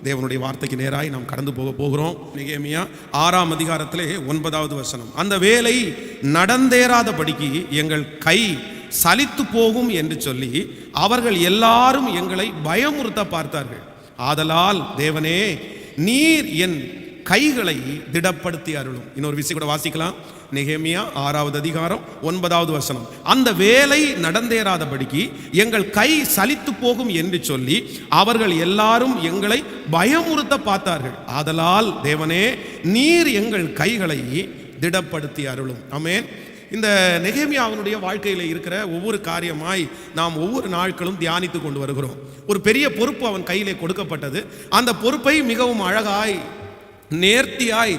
தேவனுடைய வார்த்தைக்கு நேராய் நாம் கடந்து போகிறோம். நெகேமியா 6ஆம் அதிகாரத்திலே 9வது வசனம். அந்த வேலை நடந்தேறாதபடிக்கு எங்கள் கை சலித்து போகும் என்று சொல்லி அவர்கள் எல்லாரும் எங்களை பயமுறுத்த பார்த்தார்கள். ஆதலால் தேவனே, நீர் என் கைகளை திடப்படுத்தி அருளும். இன்னொரு விஷயம் கூட வாசிக்கலாம். நெகேமியா 6வது அதிகாரம் 9வது வசனம். அந்த வேலை நடந்தேறாதபடிக்கு எங்கள் கை சலித்து போகும் என்று சொல்லி அவர்கள் எல்லாரும் எங்களை பயமுறுத்த பார்த்தார்கள். ஆதலால் தேவனே, நீர் எங்கள் கைகளை திடப்படுத்தி அருளும். ஆமென். இந்த நெகேமியாவினுடைய வாழ்க்கையில் இருக்கிற ஒவ்வொரு காரியமாய் நாம் ஒவ்வொரு நாட்களும் தியானித்து கொண்டு வருகிறோம். ஒரு பெரிய பொறுப்பு அவன் கையிலே கொடுக்கப்பட்டது. அந்த பொறுப்பை மிகவும் அழகாய் நேர்த்தியாய்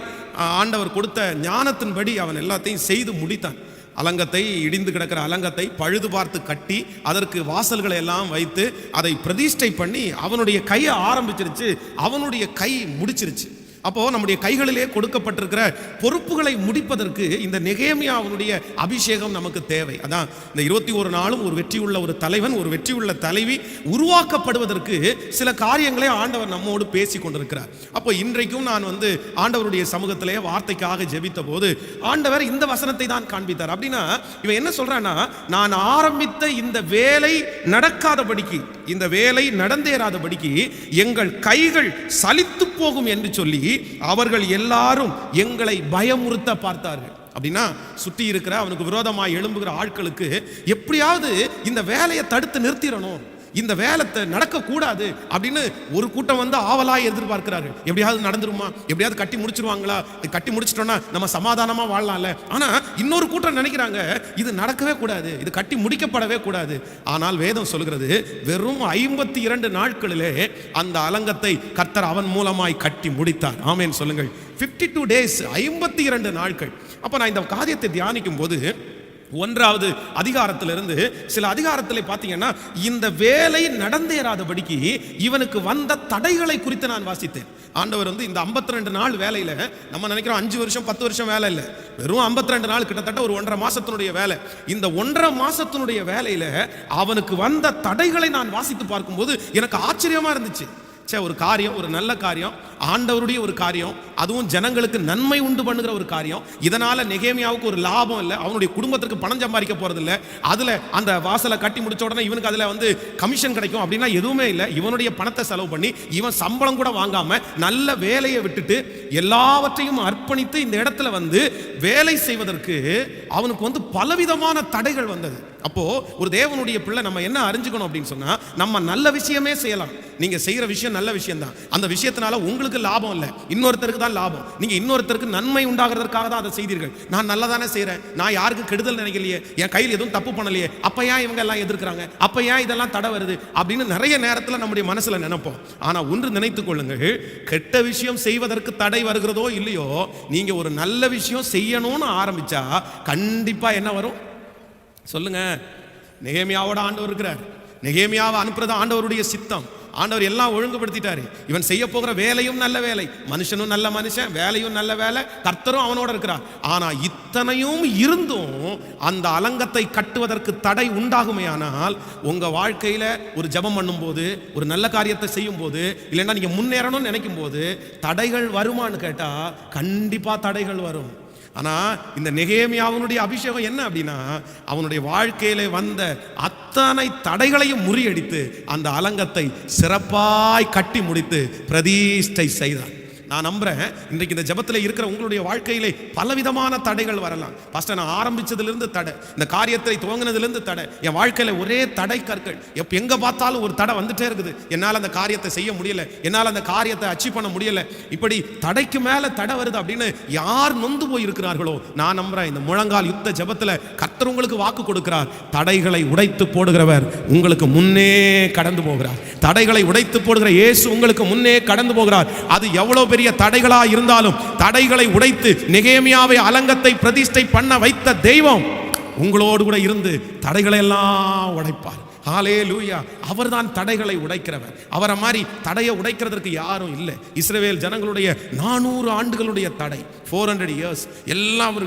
ஆண்டவர் கொடுத்த ஞானத்தின்படி அவன் எல்லாத்தையும் செய்து முடித்தான். அலங்கத்தை, இடிந்து கிடக்கிற அலங்கத்தை பழுது பார்த்து கட்டி அதற்கு வாசல்களை எல்லாம் வைத்து அதை பிரதிஷ்டை பண்ணி அவனுடைய கையை ஆரம்பிச்சிருச்சு. அவனுடைய கை முடிச்சிருச்சு. அப்போ நம்முடைய கைகளிலே கொடுக்கப்பட்டிருக்கிற பொறுப்புகளை முடிப்பதற்கு இந்த நெகேமியாவுடைய அபிஷேகம் நமக்கு தேவை. அதான் இந்த 21 நாளும் ஒரு வெற்றியுள்ள ஒரு தலைவன், ஒரு வெற்றியுள்ள தலைவி உருவாக்கப்படுவதற்கு சில காரியங்களை ஆண்டவர் நம்மோடு பேசி கொண்டிருக்கிறார். அப்போ இன்றைக்கும் நான் ஆண்டவருடைய சமூகத்திலே வார்த்தைக்காக ஜெபித்த போது ஆண்டவர் இந்த வசனத்தை தான் காண்பித்தார். அப்படின்னா இவன் என்ன சொல்றான்னா, நான் ஆரம்பித்த இந்த வேலை நடக்காதபடிக்கு, இந்த வேலை நடந்தேறாதபடிக்கு எங்கள் கைகள் சலித்து போகும் என்று சொல்லி அவர்கள் எல்லாரும் எங்களை பயமுறுத்த பார்த்தார்கள். அப்படின்னா சுற்றி இருக்கிற அவனுக்கு விரோதமாக எழும்புகிற ஆட்களுக்கு எப்படியாவது இந்த வேலையை தடுத்து நிறுத்திடணும், இந்த வேலை நடக்கக்கூடாது அப்படின்னு ஒரு கூட்டம் ஆவலாய் எதிர்பார்க்கிறார்கள். எப்படியாவது நடந்துருமா, எப்படியாவது கட்டி முடிச்சிருவாங்களா, கட்டி முடிச்சிட்டோம்னா நம்ம சமாதானமா வாழலாம்ல. ஆனா இன்னொரு கூட்டம் நினைக்கிறாங்க, இது நடக்கவே கூடாது, இது கட்டி முடிக்கப்படவே கூடாது. ஆனால் வேதம் சொல்கிறது, வெறும் 52 நாட்களிலே அந்த அலங்கத்தை கர்த்தர் அவன் மூலமாய் கட்டி முடித்தார். ஆமென் சொல்லுங்கள். 52 days, 52 நாட்கள். அப்ப நான் இந்த காரியத்தை தியானிக்கும் போது 1வது அதிகாரத்திலிருந்து சில அதிகாரத்தில் பார்த்தீங்கன்னா இந்த வேலை நடந்தேறாதபடிக்கு இவனுக்கு வந்த தடைகளை குறித்து நான் வாசித்தேன். ஆண்டவர் இந்த 52 நாள் வேலையில நம்ம நினைக்கிறோம் 5 வருஷம் 10 வருஷம் வேலை இல்லை, வெறும் 52 நாள், கிட்டத்தட்ட ஒரு 1.5 மாசத்தினுடைய வேலை. இந்த 1.5 மாசத்தினுடைய வேலையில அவனுக்கு வந்த தடைகளை நான் வாசித்து பார்க்கும்போது எனக்கு ஆச்சரியமா இருந்துச்சு. ஒரு காரியம், ஒரு நல்ல காரியம், ஆண்டவருடைய ஒரு காரியம், அதுவும் ஜனங்களுக்கு நன்மை உண்டு பண்ணுகிற ஒரு காரியம். இதனால நெகேமியாவுக்கு ஒரு லாபம் இல்லை, அவனுடைய குடும்பத்திற்கு பணம் சம்பாதிக்க போறது இல்லை. அதுல அந்த வாசலை கட்டி முடிச்ச உடனே இவனுக்கு அதுல கமிஷன் கிடைக்கும் அப்படின்னா எதுவுமே இல்லை. இவனுடைய பணத்தை செலவு பண்ணி இவன் சம்பளம் கூட வாங்காம நல்ல வேலையை விட்டுட்டு எல்லாவற்றையும் அர்ப்பணித்து இந்த இடத்துல வேலை செய்வதற்கு அவனுக்கு பலவிதமான தடைகள் வந்தது. அப்போ ஒரு தேவனுடைய பிள்ளை நம்ம என்ன அறிஞ்சுக்கணும் அப்படின்னு சொன்னா, நம்ம நல்ல விஷயமே செய்யலாம். நீங்க செய்யற விஷயம் நல்ல விஷயம் தான். அந்த விஷயத்தினால உங்களுக்கு லாபம் இல்லை, இன்னொருத்தருக்கு தான் லாபம். நீங்க இன்னொருத்தருக்கு நன்மை உண்டாகிறதுக்காக தான் அதை செய்தீர்கள். நான் நல்லதானே செய்யறேன், நான் யாருக்கு கெடுதல் நினைக்கலையே, என் கையில் எதுவும் தப்பு பண்ணலையே, அப்ப ஏன் இவங்க எல்லாம் எதிர்க்கிறாங்க, அப்ப ஏன் இதெல்லாம் தடை வருது அப்படின்னு நிறைய நேரத்தில் நம்முடைய மனசுல நினைப்போம். ஆனா ஒன்று நினைத்துக் கொள்ளுங்கள், கெட்ட விஷயம் செய்வதற்கு தடை வருகிறதோ இல்லையோ, நீங்க ஒரு நல்ல விஷயம் செய்யணும்னு ஆரம்பிச்சா கண்டிப்பா என்ன வரும் சொல்லுங்க. நெகேமியாவோட ஆண்டவர் இருக்கிறார். நெகேமியாவை அனுப்புறது ஆண்டவருடைய சித்தம். ஆண்டவர் எல்லாம் ஒழுங்குபடுத்திட்டாரு. இவன் செய்ய போகிற வேலையும் நல்ல வேலை, மனுஷனும் நல்ல மனுஷன், வேலையும் நல்ல வேலை, கர்த்தரும் அவனோட இருக்கிறார். ஆனா இத்தனையும் இருந்தும் அந்த அலங்கத்தை கட்டுவதற்கு தடை உண்டாகுமையானால் உங்க வாழ்க்கையில ஒரு ஜெபம் பண்ணும் போது, ஒரு நல்ல காரியத்தை செய்யும் போது, இல்லைன்னா நீங்க முன்னேறணும்னு நினைக்கும் போது தடைகள் வருமானு கேட்டா கண்டிப்பா தடைகள் வரும். ஆனா இந்த நெகேமியாவுடைய அபிஷேகம் என்ன அப்படின்னா, அவனுடைய வாழ்க்கையில வந்த அத்தனை தடைகளையும் முறியடித்து அந்த அலங்கத்தை சிறப்பாய் கட்டி முடித்து பிரதிஷ்டை செய்தான். நான் நம்புறேன் இன்றைக்கு இந்த ஜெபத்தில் இருக்கிற உங்களுடைய வாழ்க்கையிலே பலவிதமான தடைகள் வரலாம். பாஸ்டர், நான் ஆரம்பிச்சதிலிருந்து தடை, இந்த காரியத்தை துவங்கினதிலிருந்து தடை, என் வாழ்க்கையில ஒரே தடை கற்கள், எங்க பார்த்தாலும் ஒரு தடை வந்துட்டே இருக்குது. என்னால் அந்த காரியத்தை செய்ய முடியல, என்னால் அந்த காரியத்தை அச்சீவ் பண்ண முடியல, இப்படி தடைக்கு மேல தடை வருது அப்படின்னு யார் நொந்து போய் இருக்கிறார்களோ, நான் நம்புறேன் இந்த முழங்கால் யுத்த ஜெபத்தில் கர்த்தர் உங்களுக்கு வாக்கு கொடுக்கிறார். தடைகளை உடைத்து போடுகிறவர் உங்களுக்கு முன்னே கடந்து போகிறார். தடைகளை உடைத்து போடுகிற இயேசு உங்களுக்கு முன்னே கடந்து போகிறார். அது எவ்வளவு பெரிய தடைகளா இருந்தாலும் தடைகளை உடைத்து நெகேமியாவை அலங்கத்தை பிரதிஷ்டை பண்ண வைத்த தெய்வம் உங்களோடு கூட இருந்து தடைகளை எல்லாம் உடைப்பார். ஹல்லேலூயா. அவர்தான் தடைகளை உடைக்கிறவர். அவரை மாதிரி தடையை உடைக்கிறதுக்கு யாரும் இல்லை. இஸ்ரவேல் ஜனங்களுடைய 400 ஆண்டுகளுடைய தடை, 400 years,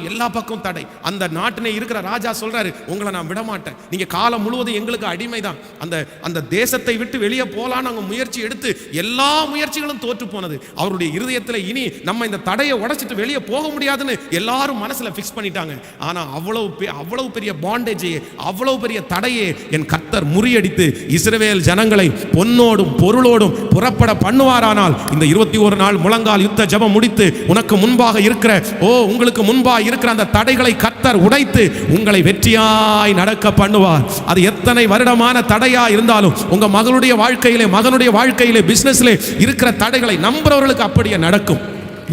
எல்லா பக்கம் தடை. அந்த நாட்டிலே இருக்கிற ராஜா சொல்றாரு, உங்களை நான் விட மாட்டேன், நீங்க காலம் முழுவதும் எங்களுக்கு அடிமைதான். அந்த தேசத்தை விட்டு வெளியே போலாம் நாங்க முயற்சி எடுத்து எல்லா முயற்சிகளும் தோற்று போனது. அவருடைய இருதயத்தில் இனி நம்ம இந்த தடையை உடைச்சிட்டு வெளியே போக முடியாதுன்னு எல்லாரும் மனசுல பிக்ஸ் பண்ணிட்டாங்க. ஆனா அவ்வளவு பெரிய பாண்டேஜை, அவ்வளவு பெரிய தடையை என் கர்த்தர் முறியடித்து இஸ்ரவேல் ஜனங்களை பொன்னோடும் பொருளோடும் புறப்பட பண்ணுவாரானால், இந்த 21 நாள் முழங்கால் யுத்த ஜெபம் முடித்து உனக்கு முன்பாக இருக்கிற உங்களுக்கு முன்பாக இருக்கிற அந்த தடைகளை கர்த்தர் உடைத்து உங்களை வெற்றியாய் நடக்க பண்ணுவார். அது எத்தனை வருடமான தடையா இருந்தாலும், உங்க மகளுடைய வாழ்க்கையிலே, மகனுடைய வாழ்க்கையிலே, பிசினஸ்ல இருக்கிற தடைகளை நம்புறவர்களுக்கு அப்படியே நடக்கும்,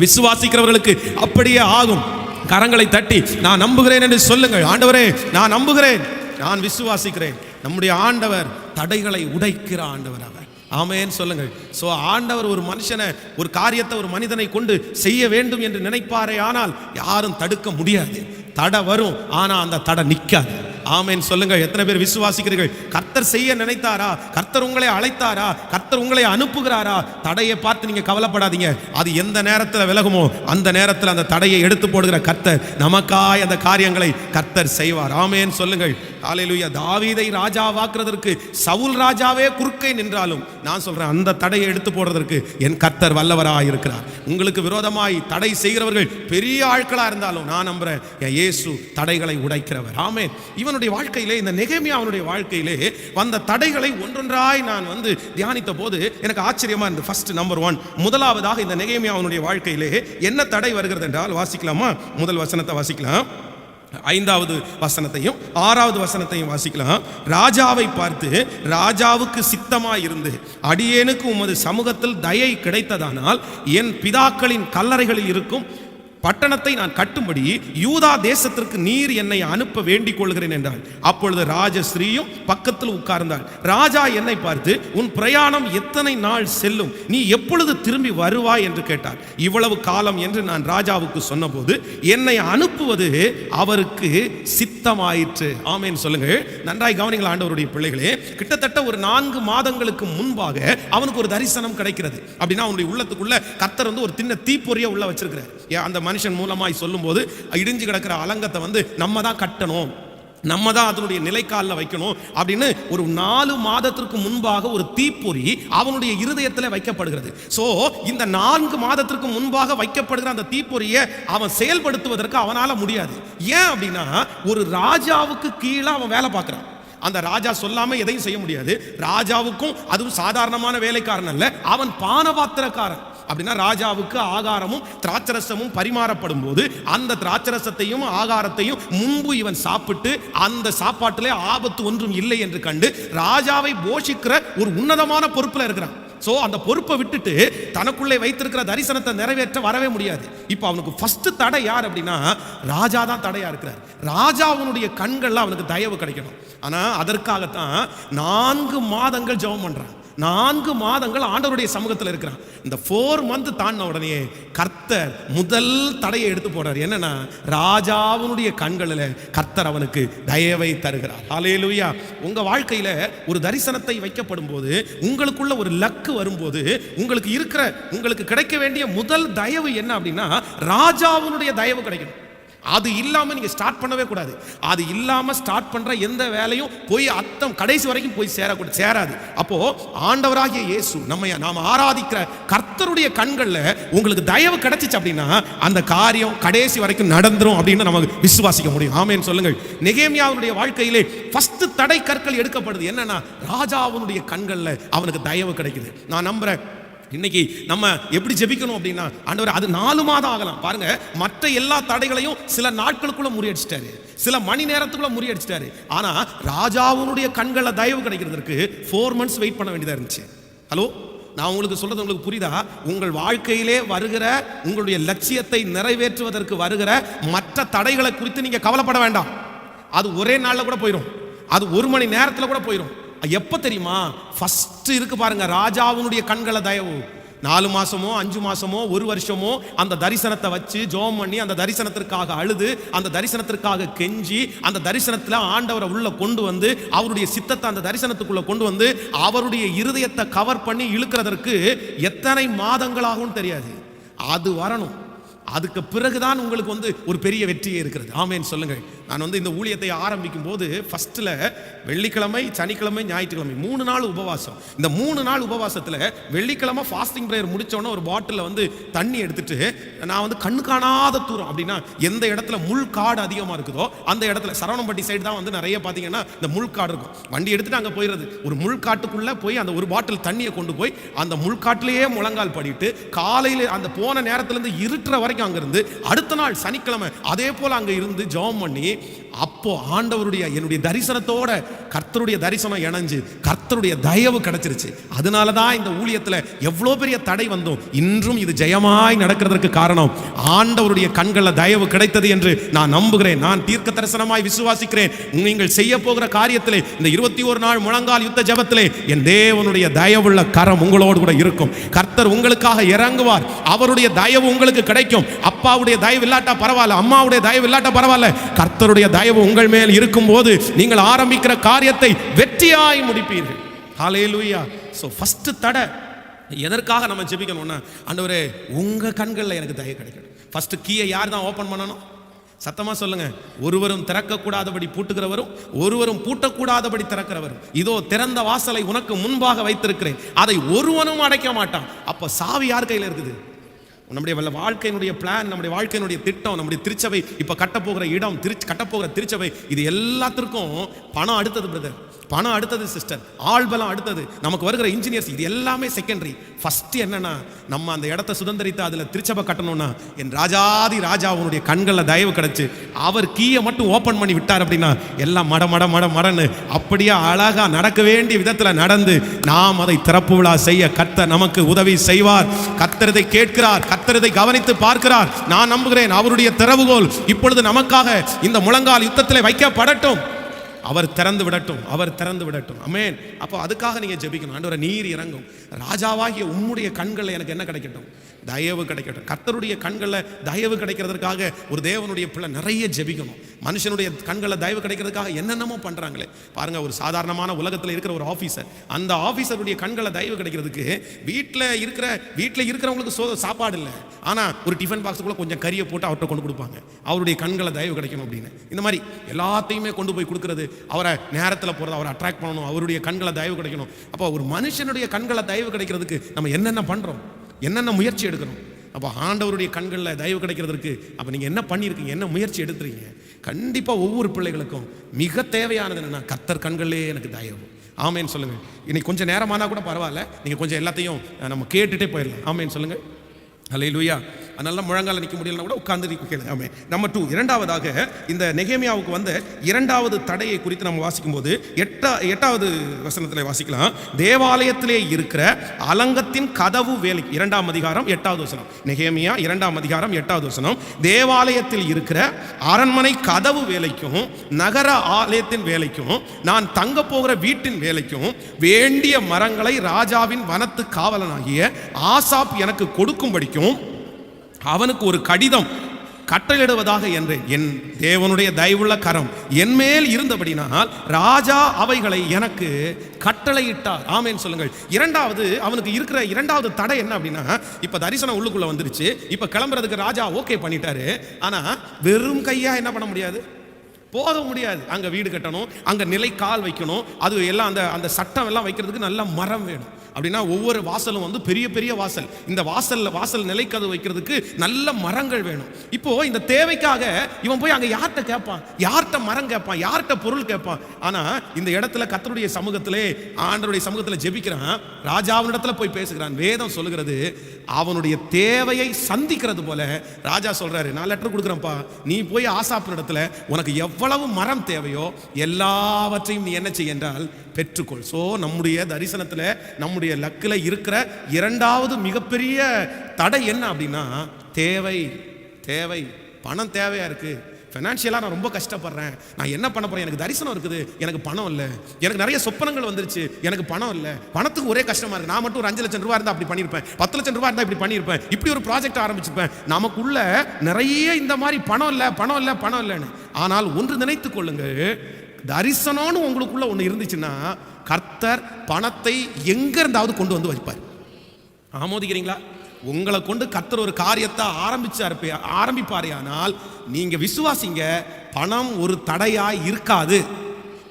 விசுவாசிக்கிறவர்களுக்கு அப்படியே ஆகும். கரங்களை தட்டி நான் நம்புகிறேன் என்று சொல்லுங்கள். ஆண்டவரே நான் நம்புகிறேன், நான் விசுவாசிக்கிறேன். நம்முடைய ஆண்டவர் தடைகளை உடைக்கிற ஆண்டவர் அவர். ஆமென் சொல்லுங்கள். சோ ஆண்டவர் ஒரு மனுஷனை, ஒரு காரியத்தை ஒரு மனிதனை கொண்டு செய்ய வேண்டும் என்று நினைப்பாரே ஆனால் யாரும் தடுக்க முடியாது. தடை வரும், ஆனா அந்த தடை நிற்காது. ஆமென் சொல்லுங்கள். எத்தனை பேர் விசுவாசிக்கிறீர்கள்? கர்த்தர் செய்ய நினைத்தாரா, கர்த்தர் உங்களை அழைத்தாரா, கர்த்தர் உங்களை அனுப்புகிறாரா, தடையை பார்த்து நீங்க கவலைப்படாதீங்க. அது எந்த நேரத்தில் விலகுமோ அந்த நேரத்தில் அந்த தடையை எடுத்து போடுகிற கர்த்தர் நமக்காய் அந்த காரியங்களை கர்த்தர் செய்வார். ஆமென் சொல்லுங்கள். ஹல்லேலூயா. தாவீதை ராஜாவாக்குறதற்கு சவுல் ராஜாவே குறுக்கே நின்றாலும் நான் சொல்றேன், அந்த தடையை எடுத்து போடுறதற்கு என் கர்த்தர் வல்லவராக இருக்கிறார். உங்களுக்கு விரோதமாய் தடை செய்கிறவர்கள் பெரிய ஆட்களா இருந்தாலும் நான் நம்புறேன், இயேசு தடைகளை உடைக்கிறவர். ஆமென். இவனுடைய வாழ்க்கையிலே, இந்த நெகேமியா அவனுடைய வாழ்க்கையிலே வந்த தடைகளை ஒன்றொன்றாய் நான் தியானித்த போது எனக்கு ஆச்சரியமா இருந்தது. ஃபர்ஸ்ட் நம்பர் 1, முதலாவதாக இந்த நெகேமியா அவனுடைய வாழ்க்கையிலே என்ன தடை வருகிறது என்றால், வாசிக்கலாமா? முதல் வசனத்தை வாசிக்கலாம், 5வது வசனத்தையும் 6வது வசனத்தையும் வாசிக்கலாம். ராஜாவை பார்த்து, ராஜாவுக்கு சித்தமாய் இருந்து அடியேனுக்கு உமது சமூகத்தில் தயை கிடைத்ததானால் என் பிதாக்களின் கல்லறைகளில் இருக்கும் பட்டணத்தை நான் கட்டும்படி யூதா தேசத்திற்கு நீர் என்னை அனுப்ப வேண்டிக் கொள்கிறேன் என்றாள். அப்பொழுது ராஜஸ்ரீயும் பக்கத்தில் உட்கார்ந்தாள். ராஜா என்னை பார்த்து, உன் பிரயாணம் எத்தனை நாள் செல்லும், நீ எப்பொழுது திரும்பி வருவாய் என்று கேட்டார். இவ்வளவு காலம் என்று நான் ராஜாவுக்கு சொன்னபோது என்னை அனுப்புவது அவருக்கு சித்தமாயிற்று. ஆமென் சொல்லுங்க. நன்றாய் கவனிங்கள் ஆண்டவருடைய பிள்ளைகளே. கிட்டத்தட்ட ஒரு 4 மாதங்களுக்கு முன்பாக அவனுக்கு ஒரு தரிசனம் கிடைக்கிறது. அப்படின்னா அவனுடைய உள்ளத்துக்குள்ள கர்த்தர் ஒரு சின்ன தீப்பொறியை உள்ள வச்சிருக்கிறார். அந்த மனுஷன் மூலமாய் சொல்லும் போது, இடிஞ்சு கிடக்கிற அலங்கத்தை நம்ம தான் கட்டணும், நம்ம தான் அதனுடைய நிலைக்காலில் வைக்கணும் அப்படின்னு ஒரு 4 மாதத்திற்கு முன்பாக ஒரு தீப்பொறி அவனுடைய இருதயத்தில் வைக்கப்படுகிறது. சோ இந்த 4 மாதத்திற்கு முன்பாக வைக்கப்படுகிற அந்த தீப்பொறியை அவன் செயல்படுத்துவதற்கு அவனால முடியாது. ஏன் அப்படின்னா, ஒரு ராஜாவுக்கு கீழே அவன் வேலை பார்க்கிறான். அந்த ராஜா சொல்லாம எதையும் செய்ய முடியாது. ராஜாவுக்கும் அதுவும் சாதாரணமான வேலைக்காரன் அல்ல, அவன் பானபாத்திரக்காரன். அப்படின்னா ராஜாவுக்கு ஆகாரமும் திராட்சரசமும் பரிமாறப்படும் போது அந்த திராட்சரசத்தையும் ஆகாரத்தையும் முன்பு இவன் சாப்பிட்டு அந்த சாப்பாட்டிலே ஆபத்து ஒன்றும் இல்லை என்று கண்டு ராஜாவை போஷிக்கிற ஒரு உன்னதமான பொறுப்புல இருக்கிறான். சோ அந்த பொறுப்பை விட்டுட்டு தனக்குள்ளே வைத்திருக்கிற தரிசனத்தை நிறைவேற்ற வரவே முடியாது. இப்போ அவனுக்கு ஃபர்ஸ்ட் தடை யார் அப்படின்னா, ராஜா தான் தடையா இருக்கிறார். ராஜாவுடைய கண்கள்ல அவனுக்கு தயவு கிடைக்கணும். ஆனா அதற்காகத்தான் 4 மாதங்கள் ஜெபம் பண்றான். 4 மாதங்கள் ஆண்டவருடைய சமூகத்தில் இருக்கிறான். இந்த 4 month தாண்டின உடனே கர்த்தர் முதல் தடையை எடுத்து போறார். என்னன்னா, ராஜாவுடைய கண்களில் கர்த்தர் அவனுக்கு தயவை தருகிறார். ஹல்லேலூயா. உங்க வாழ்க்கையில ஒரு தரிசனத்தை வைக்கப்படும் போது, உங்களுக்குள்ள ஒரு லக்கு வரும்போது, உங்களுக்கு கிடைக்க வேண்டிய முதல் தயவு என்ன அப்படின்னா, ராஜாவுடைய தயவு கிடைக்கணும். அது இல்லாம நீங்க ஸ்டார்ட் பண்ணவே கூடாது. அது இல்லாம ஸ்டார்ட் பண்ற எந்த வேலையும் போய் கடைசி வரைக்கும் போய் சேராது. அப்போ ஆண்டவராகிய இயேசு நாம் ஆராதிக்கிற கர்த்தருடைய கண்கள்ல உங்களுக்கு தயவு கிடைச்சிச்சு அப்படின்னா அந்த காரியம் கடைசி வரைக்கும் நடந்துரும் அப்படின்னு நம்ம விசுவாசிக்க முடியும். ஆமென் சொல்லுங்கள். நெகேமியாவுடைய வாழ்க்கையிலே ஃபர்ஸ்ட் தடை கற்கள் எடுக்கப்படுது. என்னன்னா, ராஜாவுடைய கண்கள்ல அவனுக்கு தயவு கிடைக்குது. நான் நம்புறேன் இன்னைக்கு நம்ம எப்படி ஜெபிக்கணும் அப்படின்னா, ஆண்டவரே அது 4 மாதம் ஆகலாம் பாருங்க, மற்ற எல்லா தடைகளையும் சில நாட்களுக்குள்ள முறியடிச்சிட்டாரு, சில மணி நேரத்துக்குள்ள முறியடிச்சிட்டாரு. ஆனா ராஜாவுடைய கண்கள தயவு கிடைக்கிறதுக்கு 4 months வெயிட் பண்ண வேண்டியதா இருந்துச்சு. ஹலோ, நான் உங்களுக்கு சொல்றது உங்களுக்கு புரியுதா? உங்கள் வாழ்க்கையிலே வருகிற உங்களுடைய லட்சியத்தை நிறைவேற்றுவதற்கு வருகிற மற்ற தடைகளை குறித்து நீங்க கவலைப்பட வேண்டாம். அது ஒரே நாள்ல கூட போயிடும், அது 1 மணி நேரத்துல கூட போயிடும். எப்ப தெரியுமா? ஃபர்ஸ்ட் இருக்கு பாருங்க, ராஜாவுடைய கண்கள தயவு. 4 மாசமோ 5 மாசமோ 1 வருஷமோ அந்த தரிசனத்தை வச்சு ஜெபம் பண்ணி அந்த தரிசனத்திற்காக அழுது அந்த தரிசனத்திற்காக கெஞ்சி அந்த தரிசனத்தில் ஆண்டவரை உள்ள கொண்டு வந்து அவருடைய சித்தத்தை அந்த தரிசனத்துக்குள்ள கொண்டு வந்து அவருடைய இருதயத்தை கவர் பண்ணி இழுக்கிறதற்கு எத்தனை மாதங்களாகும் தெரியாது. அது வரணும். அதுக்கு பிறகுதான் உங்களுக்கு வந்து ஒரு பெரிய வெற்றியே இருக்கிறது. ஆமேன் சொல்லுங்கள். நான் வந்து இந்த ஊழியத்தை ஆரம்பிக்கும் போது ஃபர்ஸ்ட்ல வெள்ளிக்கிழமை, சனிக்கிழமை, ஞாயிற்றுக்கிழமை 3 நாள் உபவாசம். இந்த 3 நாள் உபவாசத்தில் வெள்ளிக்கிழமை ஃபாஸ்டிங் பிரேயர் முடிச்சோன்னா ஒரு பாட்டில் வந்து தண்ணி எடுத்துட்டு நான் வந்து கண்ணு காணாத தூரம், அப்படின்னா எந்த இடத்துல முள்காடு அதிகமாக இருக்குதோ அந்த இடத்துல சரவணம்பட்டி சைடு தான் வந்து நிறைய பார்த்தீங்கன்னா இந்த முள்காடு இருக்கும். வண்டி எடுத்துட்டு அங்கே போயிடுறது. ஒரு முள்காட்டுக்குள்ளே போய் அந்த ஒரு பாட்டில் தண்ணியை கொண்டு போய் அந்த முள்காட்டிலேயே முழங்கால் படிட்டு காலையில் அந்த போன நேரத்துலேருந்து இருட்டுற வரைக்கும் அங்க இருந்து அடுத்த நாள் சனிக்கிழமை அதே போல அங்க இருந்து ஜெபம் பண்ணி அப்போ ஆண்டவருடைய என்னுடைய தரிசனத்தோட கர்த்தருடைய தரிசனம் இணைஞ்சு கர்த்தருடைய தயவு கிடைச்சிருச்சு. அதனால தான் இந்த ஊழியத்தில் எவ்வளோ பெரிய தடை வந்தோம் இன்றும் இது ஜெயமாய் நடக்கிறதுக்கு காரணம் ஆண்டவருடைய கண்களில் தயவு கிடைத்தது என்று நான் நம்புகிறேன். நான் தீர்க்க தரிசனமாய் விசுவாசிக்கிறேன். நீங்கள் செய்ய போகிற காரியத்திலே இந்த 21 நாள் முழங்கால் யுத்த ஜெபத்திலே என் தேவனுடைய தயவுள்ள கரம் உங்களோடு கூட இருக்கும். கர்த்தர் உங்களுக்காக இறங்குவார். அவருடைய தயவு உங்களுக்கு கிடைக்கும். அப்பாவுடைய தயவு இல்லாட்டா பரவாயில்ல, அம்மாவுடைய தயவு இல்லாட்டா பரவாயில்ல, கர்த்தருடைய தயவு உங்கள் மேல் இருக்கும் போது நீங்கள் ஆரம்பிக்கிற காரியத்தை வெற்றியாய் முடிப்பீர்கள். ஹல்லேலூயா. சோ ஃபர்ஸ்ட் தடை எதற்காக நம்ம ஜெபிக்கணும்னா, ஆண்டவரே உங்க கண்களில் எனக்கு தயவு கிடைக்கணும். ஃபர்ஸ்ட் கீயை யார் தான் ஓபன் பண்ணணும்? சத்தமா சொல்லுங்க. ஒருவரும் திறக்கக்கூடாதபடி பூட்டுகிறவரும் ஒருவரும் பூட்டக்கூடாதபடி திறக்கிறவரும் இதோ திறந்த வாசலை உனக்கு முன்பாக வைத்திருக்கிறேன், அதை ஒருவனும் அடைக்க மாட்டான். அப்ப சாவி யார் கையில் இருக்குது? நம்முடைய வாழ்க்கையினுடைய பிளான், நம்முடைய வாழ்க்கையினுடைய திட்டம், நம்முடைய திருச்சபை, இப்போ கட்டப்போகிற இடம், கட்டப்போகிற திருச்சபை, இது எல்லாத்திற்கும் பணம் அடுத்தது பிரதர், பணம் அடுத்தது சிஸ்டர், ஆள்பலம் அடுத்தது, நமக்கு வருகிற இன்ஜினியர்ஸ், இது எல்லாமே செகண்டரி. ஃபர்ஸ்ட் என்னன்னா நம்ம அந்த இடத்தை சுதந்திரித்து அதில் திருச்சபை கட்டணும்னா என் ராஜாதி ராஜா அவனுடைய கண்களில் தயவு கிடைச்சு அவர் கீயை மட்டும் ஓப்பன் பண்ணி விட்டார் அப்படின்னா எல்லாம் மட மட மட மடன்னு அப்படியே அழகா நடக்க வேண்டிய விதத்தில் நடந்து நாம் அதை திறப்பு விழா செய்ய கர்த்தர் நமக்கு உதவி செய்வார். கர்த்தர் இதை கேட்கிறார், கர்த்தர் இதை கவனித்து பார்க்கிறார். நான் நம்புகிறேன் அவருடைய திறவுகோல் இப்பொழுது நமக்காக இந்த முழங்கால் யுத்தத்தில் வைக்கப்படட்டும். அவர் திறந்து விடட்டும், அவர் திறந்து விடட்டும். ஆமென். அப்போ அதுக்காக நீங்க ஜெபிக்கணும். ஆண்டவரே நீர் இறங்கும், ராஜாவாகிய உம்முடைய கண்களில் எனக்கு என்ன கிடைக்கட்டும்? தயவு கிடைக்கட்டும். கர்த்தருடைய கண்களில் தயவு கிடைக்கிறதுக்காக ஒரு தேவனுடைய பிள்ளை நிறைய ஜெபிக்கணும். மனுஷனுடைய கண்களில் தயவு கிடைக்கிறதுக்காக என்னென்னமோ பண்றாங்களே பாருங்க. ஒரு சாதாரணமான உலகத்தில் இருக்கிற ஒரு ஆஃபீஸர், அந்த ஆஃபீஸருடைய கண்களில் தயவு கிடைக்கிறதுக்கு வீட்டில் இருக்கிறவங்களுக்கு சாப்பாடு இல்லை, ஆனால் ஒரு டிஃபன் பாக்ஸுக்குள்ள கொஞ்சம் கறியை போட்டு அவர்கிட்ட கொண்டு கொடுப்பாங்க, அவருடைய கண்களில் தயவு கிடைக்கணும் அப்படின்னு. இந்த மாதிரி எல்லாத்தையுமே கொண்டு போய் கொடுக்கறது, அவரை நேரத்தில் போகிறது, அவரை அட்ராக்ட் பண்ணணும், அவருடைய கண்களை தயவு கிடைக்கணும். அப்போ ஒரு மனுஷனுடைய கண்களை தயவு கிடைக்கிறதுக்கு நம்ம என்னென்ன பண்ணுறோம், என்னென்ன முயற்சி எடுக்கணும்? அப்போ ஆண்டவருடைய கண்களில் தயவு கிடைக்கிறதுக்கு அப்போ நீங்கள் என்ன பண்ணியிருக்கீங்க, என்ன முயற்சி எடுத்துறீங்க? கண்டிப்பாக ஒவ்வொரு பிள்ளைகளுக்கும் மிக தேவையானது என்னென்னா கர்த்தர் கண்களே எனக்கு தயவு. ஆமேன்னு சொல்லுங்கள். இன்னைக்கு கொஞ்சம் நேரமானா கூட பரவாயில்ல, நீங்கள் கொஞ்சம் எல்லாத்தையும் நம்ம கேட்டுகிட்டே போயிடலாம். ஆமேன்னு சொல்லுங்கள். ஹல்லேலூயா. அதனால முழங்கால நிற்க முடியலன்னா கூட உட்கார்ந்து கேளுங்க. ஆமென். நம்பர் 2, இரண்டாவதாக இந்த நெகேமியாவுக்கு வந்த இரண்டாவது தடையை குறித்து நம்ம வாசிக்கும் போது 8வது வசனத்தில் வாசிக்கலாம். தேவாலயத்திலே இருக்கிற அலங்கத்தின் கதவு வேலை, 2ஆம் அதிகாரம் 8வது வசனம். நெகேமியா 2ஆம் அதிகாரம் 8வது வசனம். தேவாலயத்தில் இருக்கிற அரண்மனை கதவு வேலைக்கும் நகர ஆலயத்தின் வேலைக்கும் நான் தங்க போகிற வீட்டின் வேலைக்கும் வேண்டிய மரங்களை ராஜாவின் வனத்து காவலனாகிய ஆசாப் எனக்கு கொடுக்கும்படிக்கும் அவனுக்கு ஒரு கடிதம் கட்டளையிடுவதாக என்றேன். என் தேவனுடைய தயவுள்ள கரம் என் மேல் இருந்தபடினால் ராஜா அவைகளை எனக்கு கட்டளையிட்டார். ஆமென் சொல்லுங்கள். இரண்டாவது அவனுக்கு இருக்கிற இரண்டாவது தடை என்ன அப்படின்னா, இப்ப தரிசனம் உள்ளுக்குள்ள வந்துருச்சு, இப்ப கிளம்புறதுக்கு ராஜா ஓகே பண்ணிட்டாரு. ஆனா வெறும் கையா என்ன பண்ண முடியாது, போக முடியாது. அங்க வீடு கட்டணும், அங்க நிலை கால் வைக்கணும், அது எல்லாம் அந்த சட்டம் எல்லாம் வைக்கிறதுக்கு நல்ல மரம் வேணும். அப்படின்னா ஒவ்வொரு வாசலும் வந்து பெரிய பெரிய வாசல், இந்த வாசல் நிலைக்கது வைக்கிறதுக்கு நல்ல மரங்கள் வேணும். இப்போ இந்த தேவைக்காக இவன் போய் அங்க யார்கிட்ட கேட்பான், யார்கிட்ட மரம் கேட்பான், யார்கிட்ட பொருள் கேட்பான்? ஆனா இந்த இடத்துல கர்த்தருடைய சமூகத்திலே, ஆண்டவருடைய சமூகத்தில் ஜெபிக்கிறான், ராஜாவினிடத்துல போய் பேசுகிறான். வேதம் சொல்லுகிறது அவனுடைய தேவையை சந்திக்கிறது போல ராஜா சொல்றாரு, நான் லெட்டர் கொடுக்குறேன்ப்பா, நீ போய் ஆசாப்பின் இடத்துல உனக்கு எவ்வளவு மரம் தேவையோ எல்லாவற்றையும் நீ என்ன செய்ய என்றால் பெற்றுக்கொள். ஸோ நம்முடைய தரிசனத்தில், நம்முடைய லக்கில் இருக்கிற இரண்டாவது மிகப்பெரிய தடை என்ன அப்படின்னா தேவை. பணம் தேவையா இருக்கு, ஃபைனான்ஷியலாக நான் ரொம்ப கஷ்டப்படுறேன், நான் என்ன பண்ண போகிறேன், எனக்கு தரிசனம் இருக்குது, எனக்கு பணம் இல்லை, எனக்கு நிறைய சொப்பனங்கள் வந்துருச்சு, எனக்கு பணம் இல்லை, பணத்துக்கு ஒரே கஷ்டமாக இருக்குது, நான் மட்டும் ஒரு 5 லட்சம் ரூபா இருந்தால் அப்படி பண்ணியிருப்பேன், 10 லட்சம் ரூபா இருந்தால் இப்படி பண்ணியிருப்பேன், இப்படி ஒரு ப்ராஜெக்ட் ஆரம்பிச்சிருப்பேன். நமக்குள்ள நிறைய இந்த மாதிரி பணம் இல்லை பணம் இல்லை பணம் இல்லைன்னு. ஆனால் ஒன்று நினைத்து கொள்ளுங்க, தரிசனம்னு உங்களுக்குள்ள ஒன்று இருந்துச்சுன்னா கர்த்தர் பணத்தை எங்க இருந்தாவது கொண்டு வந்து வைப்பார். ஆமோதிக்கிறீங்களா? உங்களை கொண்டு கர்த்தர் ஒரு காரியத்தை ஆரம்பிப்பாரே, ஆனால் நீங்க விசுவாசிங்க, பணம் ஒரு தடையாய் இருக்காது.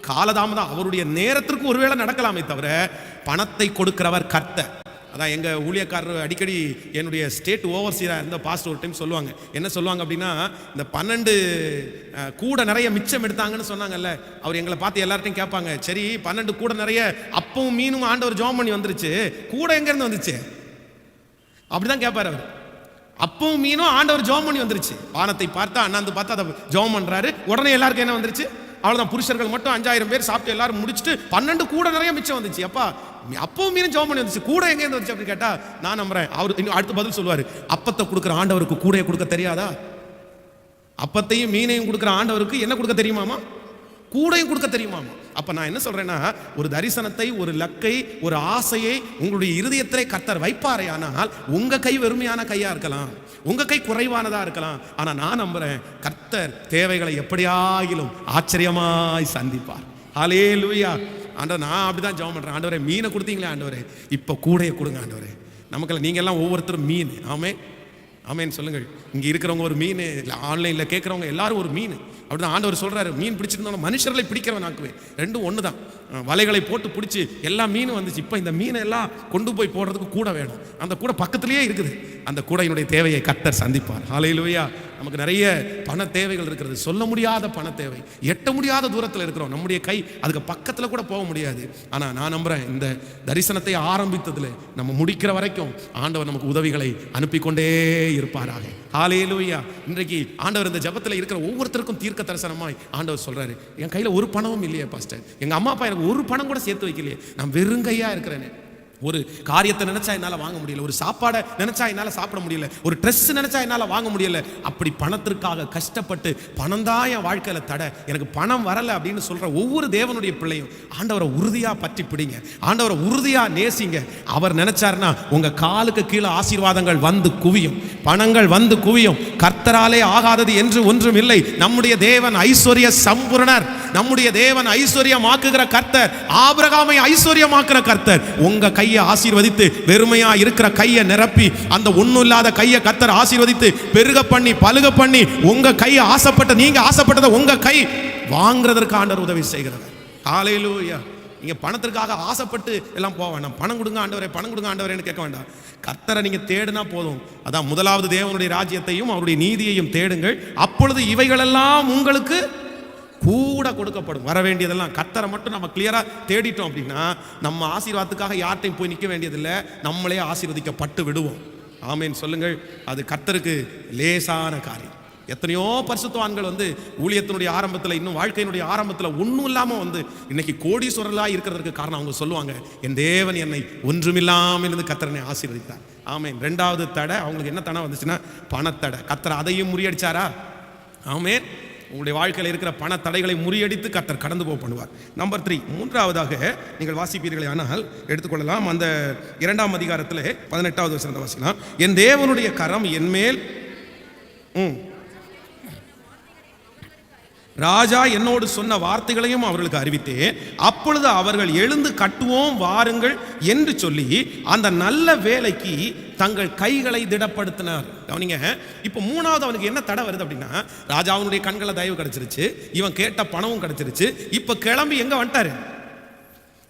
காலதாமதம் அவருடைய நேரத்திற்கு ஒருவேளை நடக்கலாமே தவிர பணத்தை கொடுக்கிறவர் கர்த்தர். அதான் எங்கள் ஊழியக்காரர் அடிக்கடி என்னுடைய ஸ்டேட் ஓவர்சீராக இருந்த பாஸ்டர் ஒரு டைம் சொல்லுவாங்க. என்ன சொல்லுவாங்க அப்படின்னா, இந்த 12 கூட நிறைய மிச்சம் எடுத்தாங்கன்னு சொன்னாங்கல்ல, அவர் எங்களை பார்த்து எல்லார்ட்டையும் கேட்பாங்க, சரி 12 கூட நிறைய அப்பவும் மீனும் ஆண்டவர் ஜெபம் பண்ணி வந்துருச்சு, கூட எங்கேருந்து வந்துச்சு அப்படிதான் கேட்பார் அவர். அப்பவும் மீனும் ஆண்டவர் ஜெபம் பண்ணி வந்துருச்சு, வானத்தை பார்த்தா அண்ணாந்து பார்த்தா அதை ஜெபம் பண்ணுறாரு, உடனே எல்லாருக்கும் என்ன வந்துருச்சு, அவ்வளோதான். புருஷர்கள் மட்டும் 5000 பேர் சாப்பிட்டு எல்லாரும் முடிச்சுட்டு 12 கூட நிறைய மிச்சம் வந்துச்சு. அப்பா அப்பவும் மீனும் ஜெபம் பண்ணி வந்துச்சு, கூட எங்கே வந்துச்சு அப்படின்னு கேட்டா நான் நம்புறேன் அவர் இன்னும் அடுத்த பதில் சொல்லுவார், அப்பத்தை கொடுக்குற ஆண்டவருக்கு கூடையை கொடுக்க தெரியாதா? அப்பத்தையும் மீனையும் கொடுக்குற ஆண்டவருக்கு என்ன கொடுக்க தெரியுமாமா? கூடையும் கொடுக்க தெரியுமாமா? அப்ப நான் என்ன சொல்றேன்னா, ஒரு தரிசனத்தை, ஒரு லக்கை, ஒரு ஆசையை உங்களுடைய இருதயத்திலே கர்த்தர் வைப்பாரே, ஆனால் உங்க கை வெறுமையான கையா இருக்கலாம், உங்க கை குறைவானதா இருக்கலாம். ஆனா நான் நம்புறேன், கர்த்தர் தேவைகளை எப்படியாகிலும் ஆச்சரியமாய் சந்திப்பார். ஹல்லேலூயா. ஆண்டவர், நான் அப்படிதான் ஜெபம் பண்றேன், ஆண்டவரே மீனை கொடுத்தீங்களே ஆண்டவரே, இப்ப கூடையை கொடுங்க ஆண்டவரே. நமக்கெல்லாம் நீங்க எல்லாம் ஒவ்வொருத்தரும் மீன். ஆமே ஆமேன்னு சொல்லுங்கள். இங்கே இருக்கிறவங்க ஒரு மீன், ஆன்லைனில் கேட்குறவங்க எல்லாரும் ஒரு மீன். அப்படிதான் ஆண்டவர் சொல்கிறாரு, மீன் பிடிச்சிருந்தோம் மனுஷர்களை பிடிக்கிறவன் ஆக்குவேன். ரெண்டும் ஒன்று தான். வலைகளை போட்டு பிடிச்சி எல்லா மீனும் வந்துச்சு. இப்போ இந்த மீனை எல்லாம் கொண்டு போய் போடுறதுக்கு கூட வேணும். அந்த கூட பக்கத்துலேயே இருக்குது. அந்த கூடையினுடைய தேவையை கர்த்தர் சந்திப்பார். ஹல்லேலூயா. நமக்கு நிறைய பண தேவைகள் இருக்கிறது, சொல்ல முடியாத பண தேவை, எட்ட முடியாத தூரத்தில் இருக்கிறோம். நம்முடைய கை அதுக்கு பக்கத்தில் கூட போக முடியாது. ஆனால் நான் நம்புகிறேன், இந்த தரிசனத்தை ஆரம்பித்ததில் நம்ம முடிக்கிற வரைக்கும் ஆண்டவர் நமக்கு உதவிகளை அனுப்பி கொண்டே இருப்பாராக. ஹல்லேலூயா. இன்றைக்கு ஆண்டவர் இந்த ஜெபத்தில் இருக்கிற ஒவ்வொருத்தருக்கும் தீர்க்க தரிசனமாய் ஆண்டவர் சொல்றாரு, என் கையில் ஒரு பணமும் இல்லையே பாஸ்டர், எங்க அம்மா அப்பா எனக்கு ஒரு பணம் கூட சேர்த்து வைக்கலையே, நான் வெறுங்கையா இருக்கிறேனே. ஒரு காரியத்தை நினைச்சா என்னால் வாங்க முடியல, ஒரு சாப்பாடை நினைச்சா என்னால் சாப்பிட முடியல, ஒரு ட்ரெஸ் நினைச்சா என்னால் வாங்க முடியல. அப்படி பணத்திற்காக கஷ்டப்பட்டு பணம் தான் என் வாழ்க்கையில தடை, எனக்கு பணம் வரலை அப்படின்னு சொல்ற ஒவ்வொரு தேவனுடைய பிள்ளையும் ஆண்டவரை உறுதியா பற்றி பிடிங்க, ஆண்டவரை உறுதியா நேசிங்க. அவர் நினைச்சாருன்னா உங்க காலுக்கு கீழே ஆசீர்வாதங்கள் வந்து குவியும், பணங்கள் வந்து குவியும். கர்த்தராலே ஆகாதது என்று ஒன்றும் இல்லை. நம்முடைய தேவன் ஐஸ்வர்ய சம்பூரணர், நம்முடைய தேவன் ஐஸ்வர்யமாக்குகிற கர்த்தர், ஆபிரகாமை ஐஸ்வர்யமாக்குற கர்த்தர். உங்க கையை ஆசீர்வதித்து வெறுமையா இருக்கிற கையை நிரப்பி, அந்த ஒண்ணும் இல்லாத கையை கர்த்தர் ஆசீர்வதித்து பெருக பண்ணி பலுக பண்ணி, உங்க கையை ஆசைப்பட்ட, நீங்க ஆசைப்பட்டதை உங்க கை வாங்குறதற்கு ஆண்டவர் உதவி செய்கிறார். ஹல்லேலூயா. நீங்க பணத்திற்காக ஆசைப்பட்டு எல்லாம் போக வேண்டாம். பணம் கொடுங்க ஆண்டவரே, பணம் கொடுங்க ஆண்டவரேன்னு கேட்க வேண்டாம். கர்த்தரை நீங்க தேடினா போதும். அதான் முதலாவது தேவனுடைய ராஜ்யத்தையும் அவருடைய நீதியையும் தேடுங்கள், அப்பொழுது இவைகளெல்லாம் உங்களுக்கு கூட கொடுக்கப்படும். வர வேண்டியதெல்லாம் கர்த்தரை மட்டும் நம்ம கிளியரா தேடிட்டோம் அப்படின்னா நம்ம ஆசீர்வாதத்துக்காக யார்ட்டையும் போய் நிற்க வேண்டியதில்லை, நம்மளே ஆசீர்வதிக்கப்பட்டு விடுவோம். ஆமேன் சொல்லுங்கள். அது கர்த்தருக்கு லேசான காரியம். எத்தனையோ பரிசுத்தவான்கள் ஊழியத்தினுடைய ஆரம்பத்தில், இன்னும் வாழ்க்கையினுடைய ஆரம்பத்தில் ஒன்றும் இல்லாமல் இன்னைக்கு கோடீஸ்வரர்களாக இருக்கிறதுக்கு காரணம் அவங்க சொல்லுவாங்க, என் தேவன் என்னை ஒன்றுமில்லாமல் இருந்து கர்த்தரனை ஆசீர்வதித்தார். ஆமேன். 2வது தடை அவங்களுக்கு என்ன தடை வந்துச்சுன்னா பணத்தடை. கர்த்தர் அதையும் முறியடிச்சாரா? ஆமேன். உங்களுடைய வாழ்க்கையில் இருக்கிற பண தடைகளை முறியடித்து கர்த்தர் கடந்து போக பண்ணுவார். நம்பர் 3, 3ஆவதாக நீங்கள் வாசிப்பீர்களே ஆனால் எடுத்துக்கொள்ளலாம். அந்த 2ஆம் அதிகாரத்தில் 18வது வசனத்தை வாசிக்கலாம். என் தேவனுடைய கரம் என் மேல், ராஜா என்னோடு சொன்ன வார்த்தைகளையும் அவர்களுக்கு அறிவித்தேன். அப்பொழுது அவர்கள் எழுந்து கட்டுவோம் வாருங்கள் என்று சொல்லி அந்த நல்ல வேலைக்கு தங்கள் கைகளை திடப்படுத்தினார். கவனிங்க, இப்போ 3வது அவனுக்கு என்ன தடை வருது அப்படின்னா, ராஜாவுடைய கண்களை தயவு கிடைச்சிருச்சு, இவன் கேட்ட பணமும் கிடைச்சிருச்சு, இப்ப கிளம்பி எங்க வந்துட்டாரு,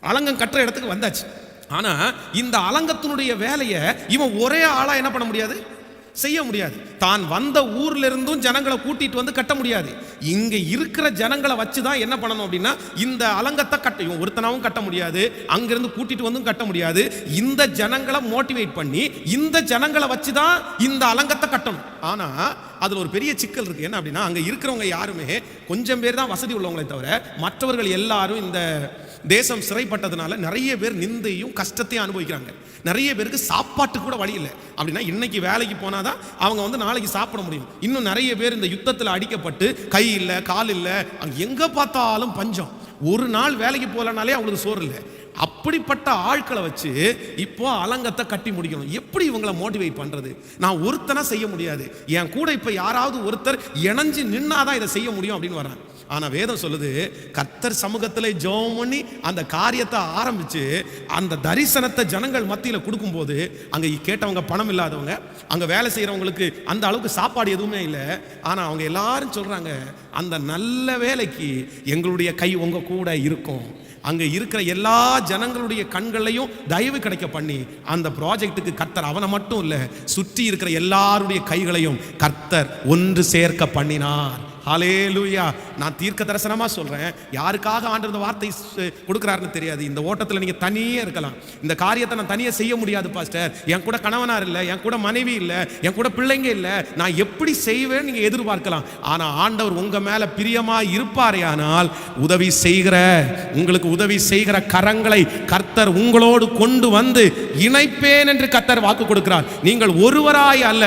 அலங்கம் கட்டுற இடத்துக்கு வந்தாச்சு. ஆனா இந்த அலங்கத்தினுடைய வேலையை இவன் ஒரே ஆளா என்ன பண்ண முடியாது, செய்ய முடியாது. தான் வந்த ஊர்ல இருந்தும் ஜனங்களை கூட்டிட்டு கட்ட முடியாது. இங்க இருக்கிற ஜனங்களை வச்சுதான் என்ன பண்ணணும் அப்படின்னா, இந்த அலங்கத்தை கட்ட ஒருத்தனாவும் கட்ட முடியாது, அங்கிருந்து கூட்டிட்டு கட்ட முடியாது. இந்த ஜனங்களை மோட்டிவேட் பண்ணி இந்த ஜனங்களை வச்சுதான் இந்த அலங்கத்தை கட்டணும். ஆனா அதில் ஒரு பெரிய சிக்கல் இருக்குது. என்ன அப்படின்னா, அங்கே இருக்கிறவங்க யாருமே கொஞ்சம் பேர் தான் வசதி உள்ளவங்களே தவிர மற்றவர்கள் எல்லாரும் இந்த தேசம் சிறைப்பட்டதுனால நிறைய பேர் நிந்தையும் கஷ்டத்தையும் அனுபவிக்கிறாங்க. நிறைய பேருக்கு சாப்பாட்டு கூட வழி இல்லை. அப்படின்னா இன்னைக்கு வேலைக்கு போனாதான் அவங்க வந்து நாளைக்கு சாப்பிட முடியும். இன்னும் நிறைய பேர் இந்த யுத்தத்தில் அடிக்கப்பட்டு கை இல்லை, கால் இல்லை, அங்கே எங்கே பார்த்தாலும் பஞ்சம். ஒரு நாள் வேலைக்கு போகலனாலே அவங்களுக்கு சோறு இல்லை. அப்படிப்பட்ட ஆட்களை வச்சு இப்போ அலங்கத்தை கட்டி முடிக்கணும். எப்படி இவங்களை மோட்டிவேட் பண்றது? நான் ஒருத்தனா செய்ய முடியாது, என் கூட இப்ப யாராவது ஒருத்தர் இணைஞ்சு நின்னாதான் இதை செய்ய முடியும் அப்படின்னு வரான். ஆனா வேதம் சொல்லுது, கர்த்தர் சமூகத்திலே ஜெபம் பண்ணி அந்த காரியத்தை ஆரம்பிச்சு அந்த தரிசனத்தை ஜனங்கள் மத்தியில கொடுக்கும் போது, அங்க கேட்டவங்க பணம் இல்லாதவங்க, அங்க வேலை செய்யறவங்களுக்கு அந்த அளவுக்கு சாப்பாடு எதுவுமே இல்லை. ஆனா அவங்க எல்லாரும் சொல்றாங்க, அந்த நல்ல வேலைக்கு எங்களுடைய கை உங்க கூட இருக்கும். அங்க இருக்கிற எல்லா ஜனங்களுடைய கண்களையும் தயவு கிடைக்க பண்ணி அந்த ப்ராஜெக்ட்டுக்கு கர்த்தர் அவனை மட்டும் இல்ல, சுற்றி இருக்கிற எல்லாருடைய கைகளையும் கர்த்தர் ஒன்று சேர்க்க பண்ணினார். ஹல்லேலூயா. நான் தீர்க்க தரிசனமா சொல்றேன், யாருக்காக ஆண்டவர் வார்த்தை கொடுக்கிறாருன்னு தெரியாது. இந்த ஓட்டத்தில் நீங்க தனியே இருக்கலாம். இந்த காரியத்தை நான் தனியே செய்ய முடியாது பாஸ்டர், என் கூட கணவனார் இல்லை, என் கூட மனைவி இல்லை, என் கூட பிள்ளைங்க இல்லை, நான் எப்படி செய்வேன் நீங்க எதிர்பார்க்கலாம். ஆனா ஆண்டவர் உங்க மேல பிரியமா இருப்பாரேயானால் உதவி செய்கிற, உங்களுக்கு உதவி செய்கிற கரங்களை கர்த்தர் உங்களோடு கொண்டு வந்து இணைப்பேன் என்று கர்த்தர் வாக்கு கொடுக்கிறார். நீங்கள் ஒருவராய் அல்ல,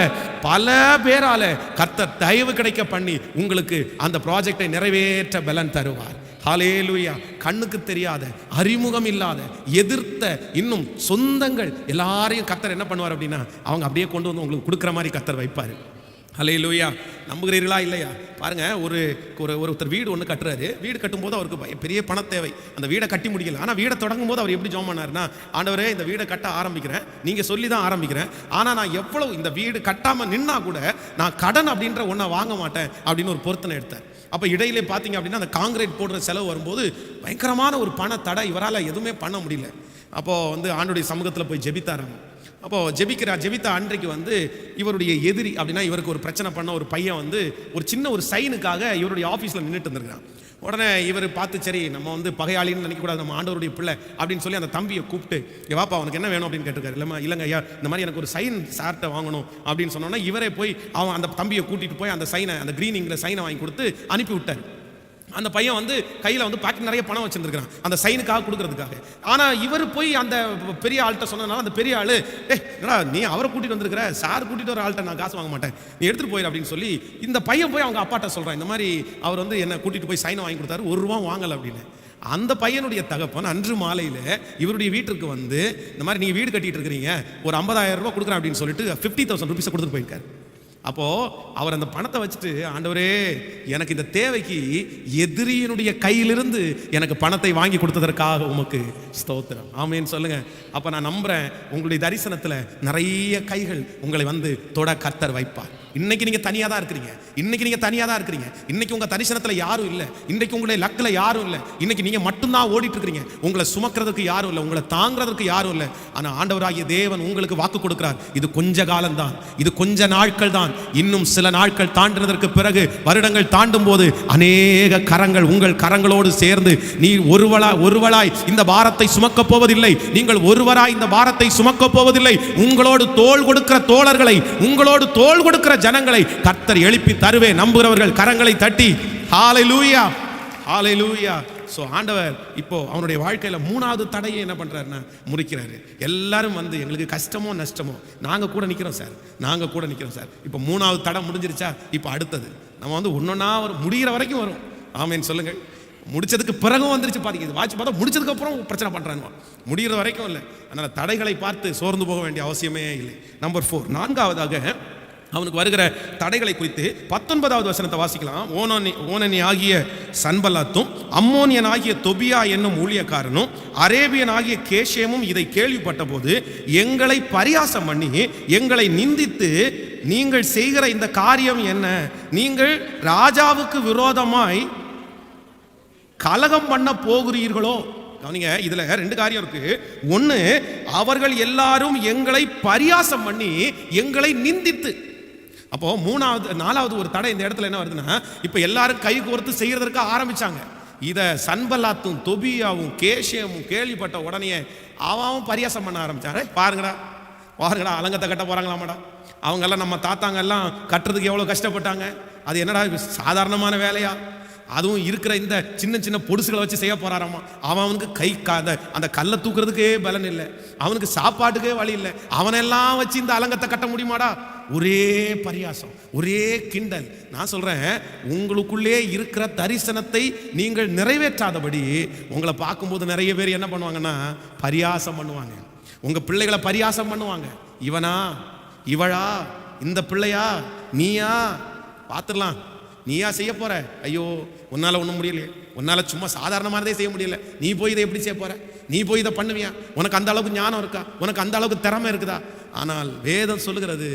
பல பேரால கர்த்தர் தயவு கிடைக்க பண்ணி உங்களுக்கு அந்த ப்ராஜெக்டை நிறைவேற்ற பலன் தருவார். ஹல்லேலூயா. கண்ணுக்கு தெரியாத, அறிமுகம் இல்லாத, எதிர்த்த இன்னும் சொந்தங்கள் எல்லாரையும் கர்த்தர் என்ன பண்ணுவார் அப்படின்னா, அவங்க அப்படியே கொண்டு வந்து உங்களுக்கு கொடுக்குற மாதிரி கர்த்தர் வைப்பார். ஹல்லேலூயா. நம்புகிறீர்களா இல்லையா? பாருங்க, ஒருத்தர் வீடு ஒன்று கட்டுறாரு. வீடு கட்டும்போது அவருக்கு பெரிய பண தேவை. அந்த வீடை கட்டி முடியல. ஆனால் வீடை தொடங்கும் போது அவர் எப்படி ஜெபம் பண்ணாருன்னா, ஆண்டவரே இந்த வீடை கட்ட ஆரம்பிக்கிறேன், நீங்க சொல்லி தான் ஆரம்பிக்கிறேன், ஆனால் நான் எவ்வளவு இந்த வீடு கட்டாமல் நின்னா கூட நான் கடன் அப்படின்ற ஒன்றை வாங்க மாட்டேன் அப்படின்னு ஒரு பொருத்தனை எடுத்தார். அப்போ இடையிலே பார்த்தீங்க அப்படின்னா அந்த காங்கிரீட் போடுற செலவு வரும்போது பயங்கரமான ஒரு பண தடை, இவரால் எதுவுமே பண்ண முடியல. அப்போது வந்து ஆண்டவருடைய சமூகத்தில் போய் ஜெபித்தாராங்க. அப்போது ஜெபித்த அன்றைக்கு வந்து இவருடைய எதிரி அப்படின்னா இவருக்கு ஒரு பிரச்சனை பண்ண ஒரு பையன் வந்து ஒரு சின்ன ஒரு சைனுக்காக இவருடைய ஆஃபீஸில் நின்றுட்டு இருந்திருக்கான். உடனே இவர் பார்த்து, சரி நம்ம வந்து பகையாளின்னு நினைக்கக்கூடாது, நம்ம ஆண்டவருடைய பிள்ளை அப்படின்னு சொல்லி அந்த தம்பியை கூப்பிட்டு, வாப்பா அவனுக்கு என்ன வேணும் அப்படின்னு கேட்டிருக்காரு. இல்லைங்க ஐயா, இந்த மாதிரி எனக்கு ஒரு சைன் சார்ட்டை வாங்கணும் அப்படின்னு சொன்னோன்னா இவரே போய் அவன் அந்த தம்பியை கூட்டிகிட்டு போய் அந்த சைனை, அந்த க்ரீனிங்கிற சைனை வாங்கி கொடுத்து அனுப்பி விட்டார். அந்த பையன் வந்து கையில் வந்து பாக்கெட் நிறைய பணம் வச்சிருந்துருக்கான் அந்த சைனுக்காக கொடுக்கறதுக்காக. ஆனால் இவர் போய் அந்த பெரிய ஆள்கிட்ட சொன்னதுனால அந்த பெரிய ஆள், என்னடா நீ அவரை கூட்டிகிட்டு வந்திருக்கிற, சார் கூட்டிகிட்டு வர ஆள்கிட்ட நான் காசு வாங்க மாட்டேன், நீ எடுத்துகிட்டு போயிரு அப்படின்னு சொல்லி இந்த பையன் போய் அவங்க அப்பாட்ட சொல்கிறான், இந்த மாதிரி அவர் வந்து என்னை கூட்டிகிட்டு போய் சைனை வாங்கி கொடுத்தாரு, ₹1 வாங்கலை அப்படின்னு. அந்த பையனுடைய தகப்பன் அன்று மாலையில் இவருடைய வீட்டிற்கு வந்து, இந்த மாதிரி நீங்கள் வீடு கட்டிட்டு இருக்கிறீங்க, ஒரு ₹50,000 கொடுக்குறேன் அப்படின்னு சொல்லிட்டு ₹50,000 கொடுத்துட்டு போயிருக்காரு. அப்போது அவர் அந்த பணத்தை வச்சுட்டு, ஆண்டவரே எனக்கு இந்த தேவைக்கு எதிரியினுடைய கையிலிருந்து எனக்கு பணத்தை வாங்கி கொடுத்ததற்காக உமக்கு ஸ்தோத்திரம், ஆமேன்னு சொல்லுங்க. அப்போ நான் நம்புகிறேன், உங்களுடைய தரிசனத்தில் நிறைய கைகள் உங்களை வந்து தொட கர்த்தர் வைப்பார். இன்னைக்கு நீங்கள் தனியாக தான் இருக்கிறீங்க, இன்னைக்கு உங்கள் தரிசனத்தில் யாரும் இல்லை, இன்னைக்கு உங்களுடைய லக்கில் யாரும் இல்லை, இன்னைக்கு நீங்கள் மட்டும்தான் ஓடிட்டு இருக்கிறீங்க, உங்களை சுமக்கிறதுக்கு யாரும் இல்லை, உங்களை தாங்கிறதுக்கு யாரும் இல்லை. ஆனால் ஆண்டவராகிய தேவன் உங்களுக்கு வாக்கு கொடுக்கிறார், இது கொஞ்ச காலம்தான், இது கொஞ்ச நாட்கள் தான், இன்னும் சில நாட்கள் தாண்டினதற்கு பிறகு, வருடங்கள் தாண்டும் போது அநேக கரங்கள் உங்கள் கரங்களோடு சேர்ந்து, நீ ஒருவளாய் இந்த பாரத்தை சுமக்கப் போவதில்லை, நீங்கள் ஒருவராய் இந்த பாரத்தை சுமக்கப் போவதில்லை, உங்களோடு தோள் கொடுக்கிற தோழர்களை, உங்களோடு தோள் கொடுக்கிற ஜனங்களை கர்த்தர் எழுப்பி தருவேன். நம்புகிறவர்கள் கரங்களை தட்டி ஹல்லேலூயா, ஹல்லேலூயா. ஸோ ஆண்டவர் இப்போ அவனுடைய வாழ்க்கையில் 3வது தடையை என்ன பண்ணுறாருன்னா முறிக்கிறாரு. எல்லாரும் வந்து எங்களுக்கு கஷ்டமோ நஷ்டமோ நாங்கள் கூட நிற்கிறோம் சார், இப்போ 3வது தடை முடிஞ்சிருச்சா, இப்போ அடுத்தது நம்ம வந்து ஒன்றொன்னா முடிகிற வரைக்கும் வரும். ஆமேன்னு சொல்லுங்கள். முடிச்சதுக்கு பிறகும் வந்துருச்சு பாத்தீங்க, வாட்சி பார்த்தா முடிச்சதுக்கு அப்புறம் பிரச்சனை பண்றாங்க, முடிகிற வரைக்கும் இல்லை. அதனால தடைகளை பார்த்து சோர்ந்து போக வேண்டிய அவசியமே இல்லை. நம்பர் 4, 4வதாக அவனுக்கு வருகிற தடைகளை குறித்து 19வது வசனத்தை வாசிக்கலாம். ஓனனி ஆகிய சன்பல்லாத்தும் அம்மோனியன் ஆகிய தொபியா என்னும் ஊழியக்காரனும் அரேபியன் ஆகிய கேஷேமும் இதை கேள்விப்பட்ட போது எங்களை பரியாசம் பண்ணி எங்களை நிந்தித்து, நீங்கள் செய்கிற இந்த காரியம் என்ன, நீங்கள் ராஜாவுக்கு விரோதமாய் கலகம் பண்ண போகிறீர்களோ. கவனிங்க, இதுல 2 காரியம் இருக்கு. ஒன்னு, அவர்கள் எல்லாரும் எங்களை பரியாசம் பண்ணி எங்களை நிந்தித்து. அப்போ 4வது ஒரு தடை இந்த இடத்துல என்ன வருதுன்னா, இப்ப எல்லாரும் கை கோர்த்து செய்யறதற்கு ஆரம்பிச்சாங்க. இத சன்பல்லாத்தும் தொபியாவும் கேஷேமும் கேள்விப்பட்ட உடனே அவன் பரியாசம் பண்ண ஆரம்பிச்சாரு. பாருங்கடா அலங்கத்தை கட்ட போறாங்களாமாடா, அவங்கெல்லாம் நம்ம தாத்தாங்கெல்லாம் கட்டுறதுக்கு எவ்வளோ கஷ்டப்பட்டாங்க. அது என்னடா சாதாரணமான வேலையா? அதுவும் இருக்கிற இந்த சின்ன சின்ன பொடுசுகளை வச்சு செய்ய போறாராமா. அவனுக்கு கை அந்த கல்லை தூக்குறதுக்கே பலன் இல்லை, அவனுக்கு சாப்பாட்டுக்கே வழி இல்லை. அவனெல்லாம் வச்சு இந்த அலங்கத்தை கட்ட முடியுமாடா? ஒரே பரியாசம், ஒரே கிண்டல். நான் சொல்றேன், உங்களுக்குள்ளே இருக்கிற தரிசனத்தை நீங்கள் நிறைவேற்றாதபடி உங்களை பார்க்கும்போது நிறைய பேர் என்ன பண்ணுவாங்கன்னா பரியாசம் பண்ணுவாங்க. உங்க பிள்ளைகளை பரியாசம் பண்ணுவாங்க. இவனா, இவளா, இந்த பிள்ளையா, நீயா, பார்த்துடலாம், நீயா செய்ய போற? ஐயோ, உன்னால ஒன்றும் முடியலையே, உன்னால சும்மா சாதாரணமானதே செய்ய முடியல, நீ போய் இதை எப்படி செய்ய போற? நீ போய் இதை பண்ணுவியா? உனக்கு அந்த அளவுக்கு ஞானம் இருக்கா? உனக்கு அந்த அளவுக்கு திறமை இருக்குதா? ஆனால் வேதம் சொல்லுகிறது,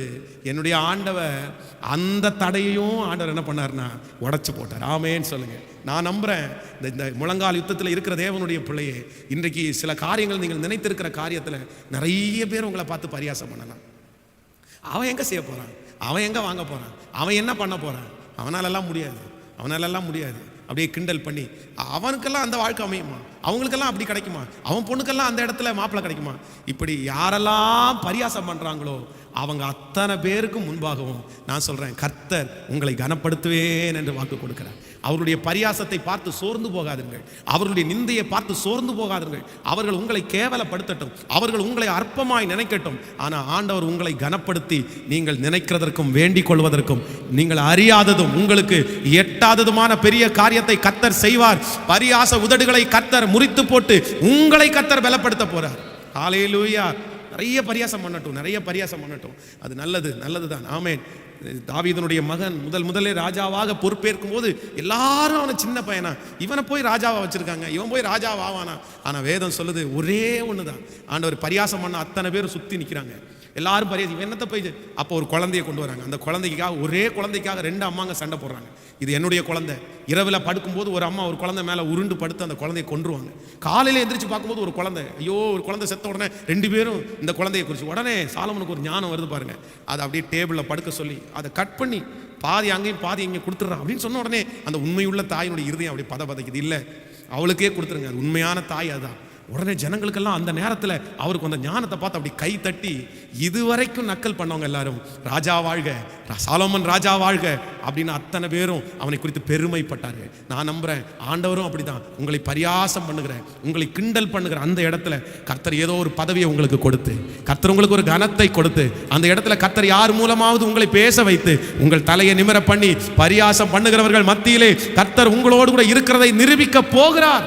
என்னுடைய ஆண்டவர் அந்த தடையையும் ஆண்டவர் என்ன பண்ணார்னா உடைச்சு போட்டார். ஆமேன்னு சொல்லுங்க. நான் நம்புறேன், இந்த முழங்கால் யுத்தத்தில் இருக்கிற தேவனுடைய பிள்ளையே, இன்றைக்கு சில காரியங்கள் நீங்கள் நினைத்திருக்கிற காரியத்தில் நிறைய பேர் உங்களை பார்த்து பரியாசம் பண்ணலாம். அவன் எங்க செய்ய போறான்? அவன் எங்க வாங்க போறான்? அவன் என்ன பண்ண போறான்? அவனாலெல்லாம் முடியாது, அவனாலெல்லாம் முடியாது. அப்படியே கிண்டல் பண்ணி அவனுக்கெல்லாம் அந்த வாழ்க்கை அமையுமா? அவங்களுக்கெல்லாம் அப்படி கிடைக்குமா? அவன் பொண்ணுக்கெல்லாம் அந்த இடத்துல மாப்பிள்ளை கிடைக்குமா? இப்படி யாரெல்லாம் பரியாசம் பண்றாங்களோ அவங்க அத்தனை பேருக்கு முன்பாகவும் நான் சொல்றேன், கர்த்தர் உங்களை கனப்படுத்துவேன் என்று வாக்கு கொடுக்கிறார். அவருடைய பரியாசத்தை பார்த்து சோர்ந்து போகாதீர்கள், அவர்களுடைய நிந்தையை பார்த்து சோர்ந்து போகாதீர்கள். அவர்கள் உங்களை கேவலப்படுத்தட்டும், அவர்கள் உங்களை அற்பமாய் நினைக்கட்டும். ஆனால் ஆண்டவர் உங்களை கனப்படுத்தி நீங்கள் நினைக்கிறதற்கும் வேண்டிக் கொள்வதற்கும் நீங்கள் அறியாததும் உங்களுக்கு எட்டாததுமான பெரிய காரியத்தை கர்த்தர் செய்வார். பரியாச உதடுகளை கர்த்தர் முறித்து போட்டு உங்களை கர்த்தர் பலப்படுத்த போறார். ஹல்லேலூயா. நிறைய பரியாசம் பண்ணட்டும், நிறைய பரியாசம் பண்ணட்டும். அது நல்லது, நல்லதுதான். ஆமென். தாவீதுனுடைய மகன் முதலே ராஜாவாக பொறுப்பேற்கும் போது எல்லாரும் அவனை சின்ன பையனா, இவனை போய் ராஜாவா வச்சிருக்காங்க, இவன் போய் ராஜாவாவானா? ஆனா வேதம் சொல்லுது ஒரே ஒண்ணுதான். ஆண்டவர் பரியாசம் பண்ண அத்தனை பேரும் சுத்தி நிக்கிறாங்க. எல்லாரும் பரியாசம், இவன் என்னத்தை போய். அப்போ ஒரு குழந்தையை கொண்டு வராங்க. அந்த குழந்தைக்காக, ஒரே குழந்தைக்காக 2 அம்மாங்க சண்டை போடுறாங்க. இது என்னுடைய குழந்தை. இரவில் படுக்கும்போது ஒரு அம்மா ஒரு குழந்தை மேலே உருண்டு படுத்து அந்த குழந்தையை கொன்றுவாங்க. காலையில் எந்திரிச்சு பார்க்கும்போது ஒரு குழந்தை, ஐயோ, ஒரு குழந்தை செத்த உடனே 2 பேரும் இந்த குழந்தையை குறித்து உடனே சாலமனுக்கு ஒரு ஞானம் வருது பாருங்க. அதை அப்படியே டேபிளில் படுக்க சொல்லி அதை கட் பண்ணி பாதி அங்கேயும் பாதி இங்கே கொடுத்துட்றான் அப்படின்னு சொன்ன உடனே அந்த உண்மையுள்ள தாயினுடைய இருதயம் அப்படி பதைக்குது. இல்லை, அவளுக்கே கொடுத்துருங்க, அது உண்மையான தாய் அதுதான். உடனே ஜனங்களுக்கெல்லாம் அந்த நேரத்தில் அவருக்கு அந்த ஞானத்தை பார்த்து அப்படி கை தட்டி, இதுவரைக்கும் நக்கல் பண்ணவங்க எல்லாரும் ராஜா வாழ்க, சாலமன் ராஜா வாழ்க அப்படின்னு அத்தனை பேரும் அவனை குறித்து பெருமைப்பட்டார்கள். நான் நம்புறேன், ஆண்டவரும் அப்படிதான். உங்களை பரியாசம் பண்ணுகிற, உங்களை கிண்டல் பண்ணுகிற அந்த இடத்துல கர்த்தர் ஏதோ ஒரு பதவியை உங்களுக்கு கொடுத்து, கர்த்தர் உங்களுக்கு ஒரு கனத்தை கொடுத்து, அந்த இடத்துல கர்த்தர் யார் மூலமாவது உங்களை பேச வைத்து உங்கள் தலையை நிமிர பண்ணி பரியாசம் பண்ணுகிறவர்கள் மத்தியிலே கர்த்தர் உங்களோடு கூட இருக்கிறதை நிரூபிக்க போகிறார்.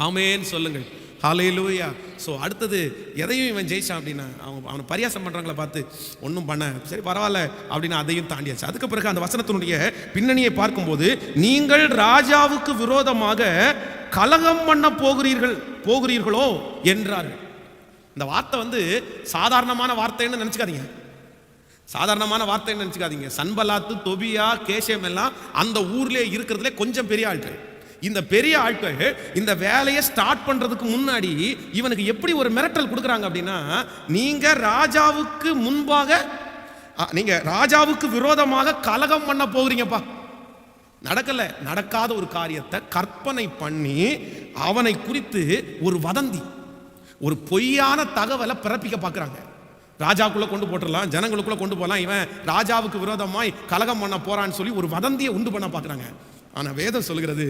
ஆமென் சொல்லுங்கள். ஹல்லேலூயா. ஸோ அடுத்தது எதையும் இவன் ஜெயிச்சான் அப்படின்னா, அவனை பரியாசம் பண்ணுறவங்கள பார்த்து ஒன்றும் பண்ண சரி பரவாயில்ல அப்படின்னு அதையும் தாண்டியாச்சு. அதுக்கு பிறகு அந்த வசனத்தினுடைய பின்னணியை பார்க்கும்போது, நீங்கள் ராஜாவுக்கு விரோதமாக கலகம் பண்ண போகிறீர்களோ என்றார்கள். இந்த வார்த்தை சாதாரணமான வார்த்தைன்னு நினச்சிக்காதீங்க, சாதாரணமான வார்த்தைன்னு நினச்சிக்காதீங்க. சன்பலாத்து, தொபியா, கேஷம் எல்லாம் அந்த ஊர்லேயே இருக்கிறதுலே கொஞ்சம் பெரிய ஆட்கள். இந்த பெரிய ஆட்கள் இந்த வேலையை ஸ்டார்ட் பண்றதுக்கு முன்னாடி இவனுக்கு எப்படி ஒரு மிரட்டல் கொடுக்குறாங்க அப்படின்னா, நீங்க ராஜாவுக்கு முன்பாக, நீங்க ராஜாவுக்கு விரோதமாக கலகம் பண்ண போகிறீங்கப்பா. நடக்காத ஒரு காரியத்தை கற்பனை பண்ணி அவனை குறித்து ஒரு வதந்தி, ஒரு பொய்யான தகவலை பிறப்பிக்க பார்க்குறாங்க. ராஜாக்குள்ள கொண்டு போட்டுடலாம், ஜனங்களுக்குள்ள கொண்டு போகலாம், இவன் ராஜாவுக்கு விரோதமாய் கலகம் பண்ண போறான்னு சொல்லி ஒரு வதந்தியை உண்டு பண்ண பார்க்குறாங்க. ஆனால் வேதம் சொல்கிறது,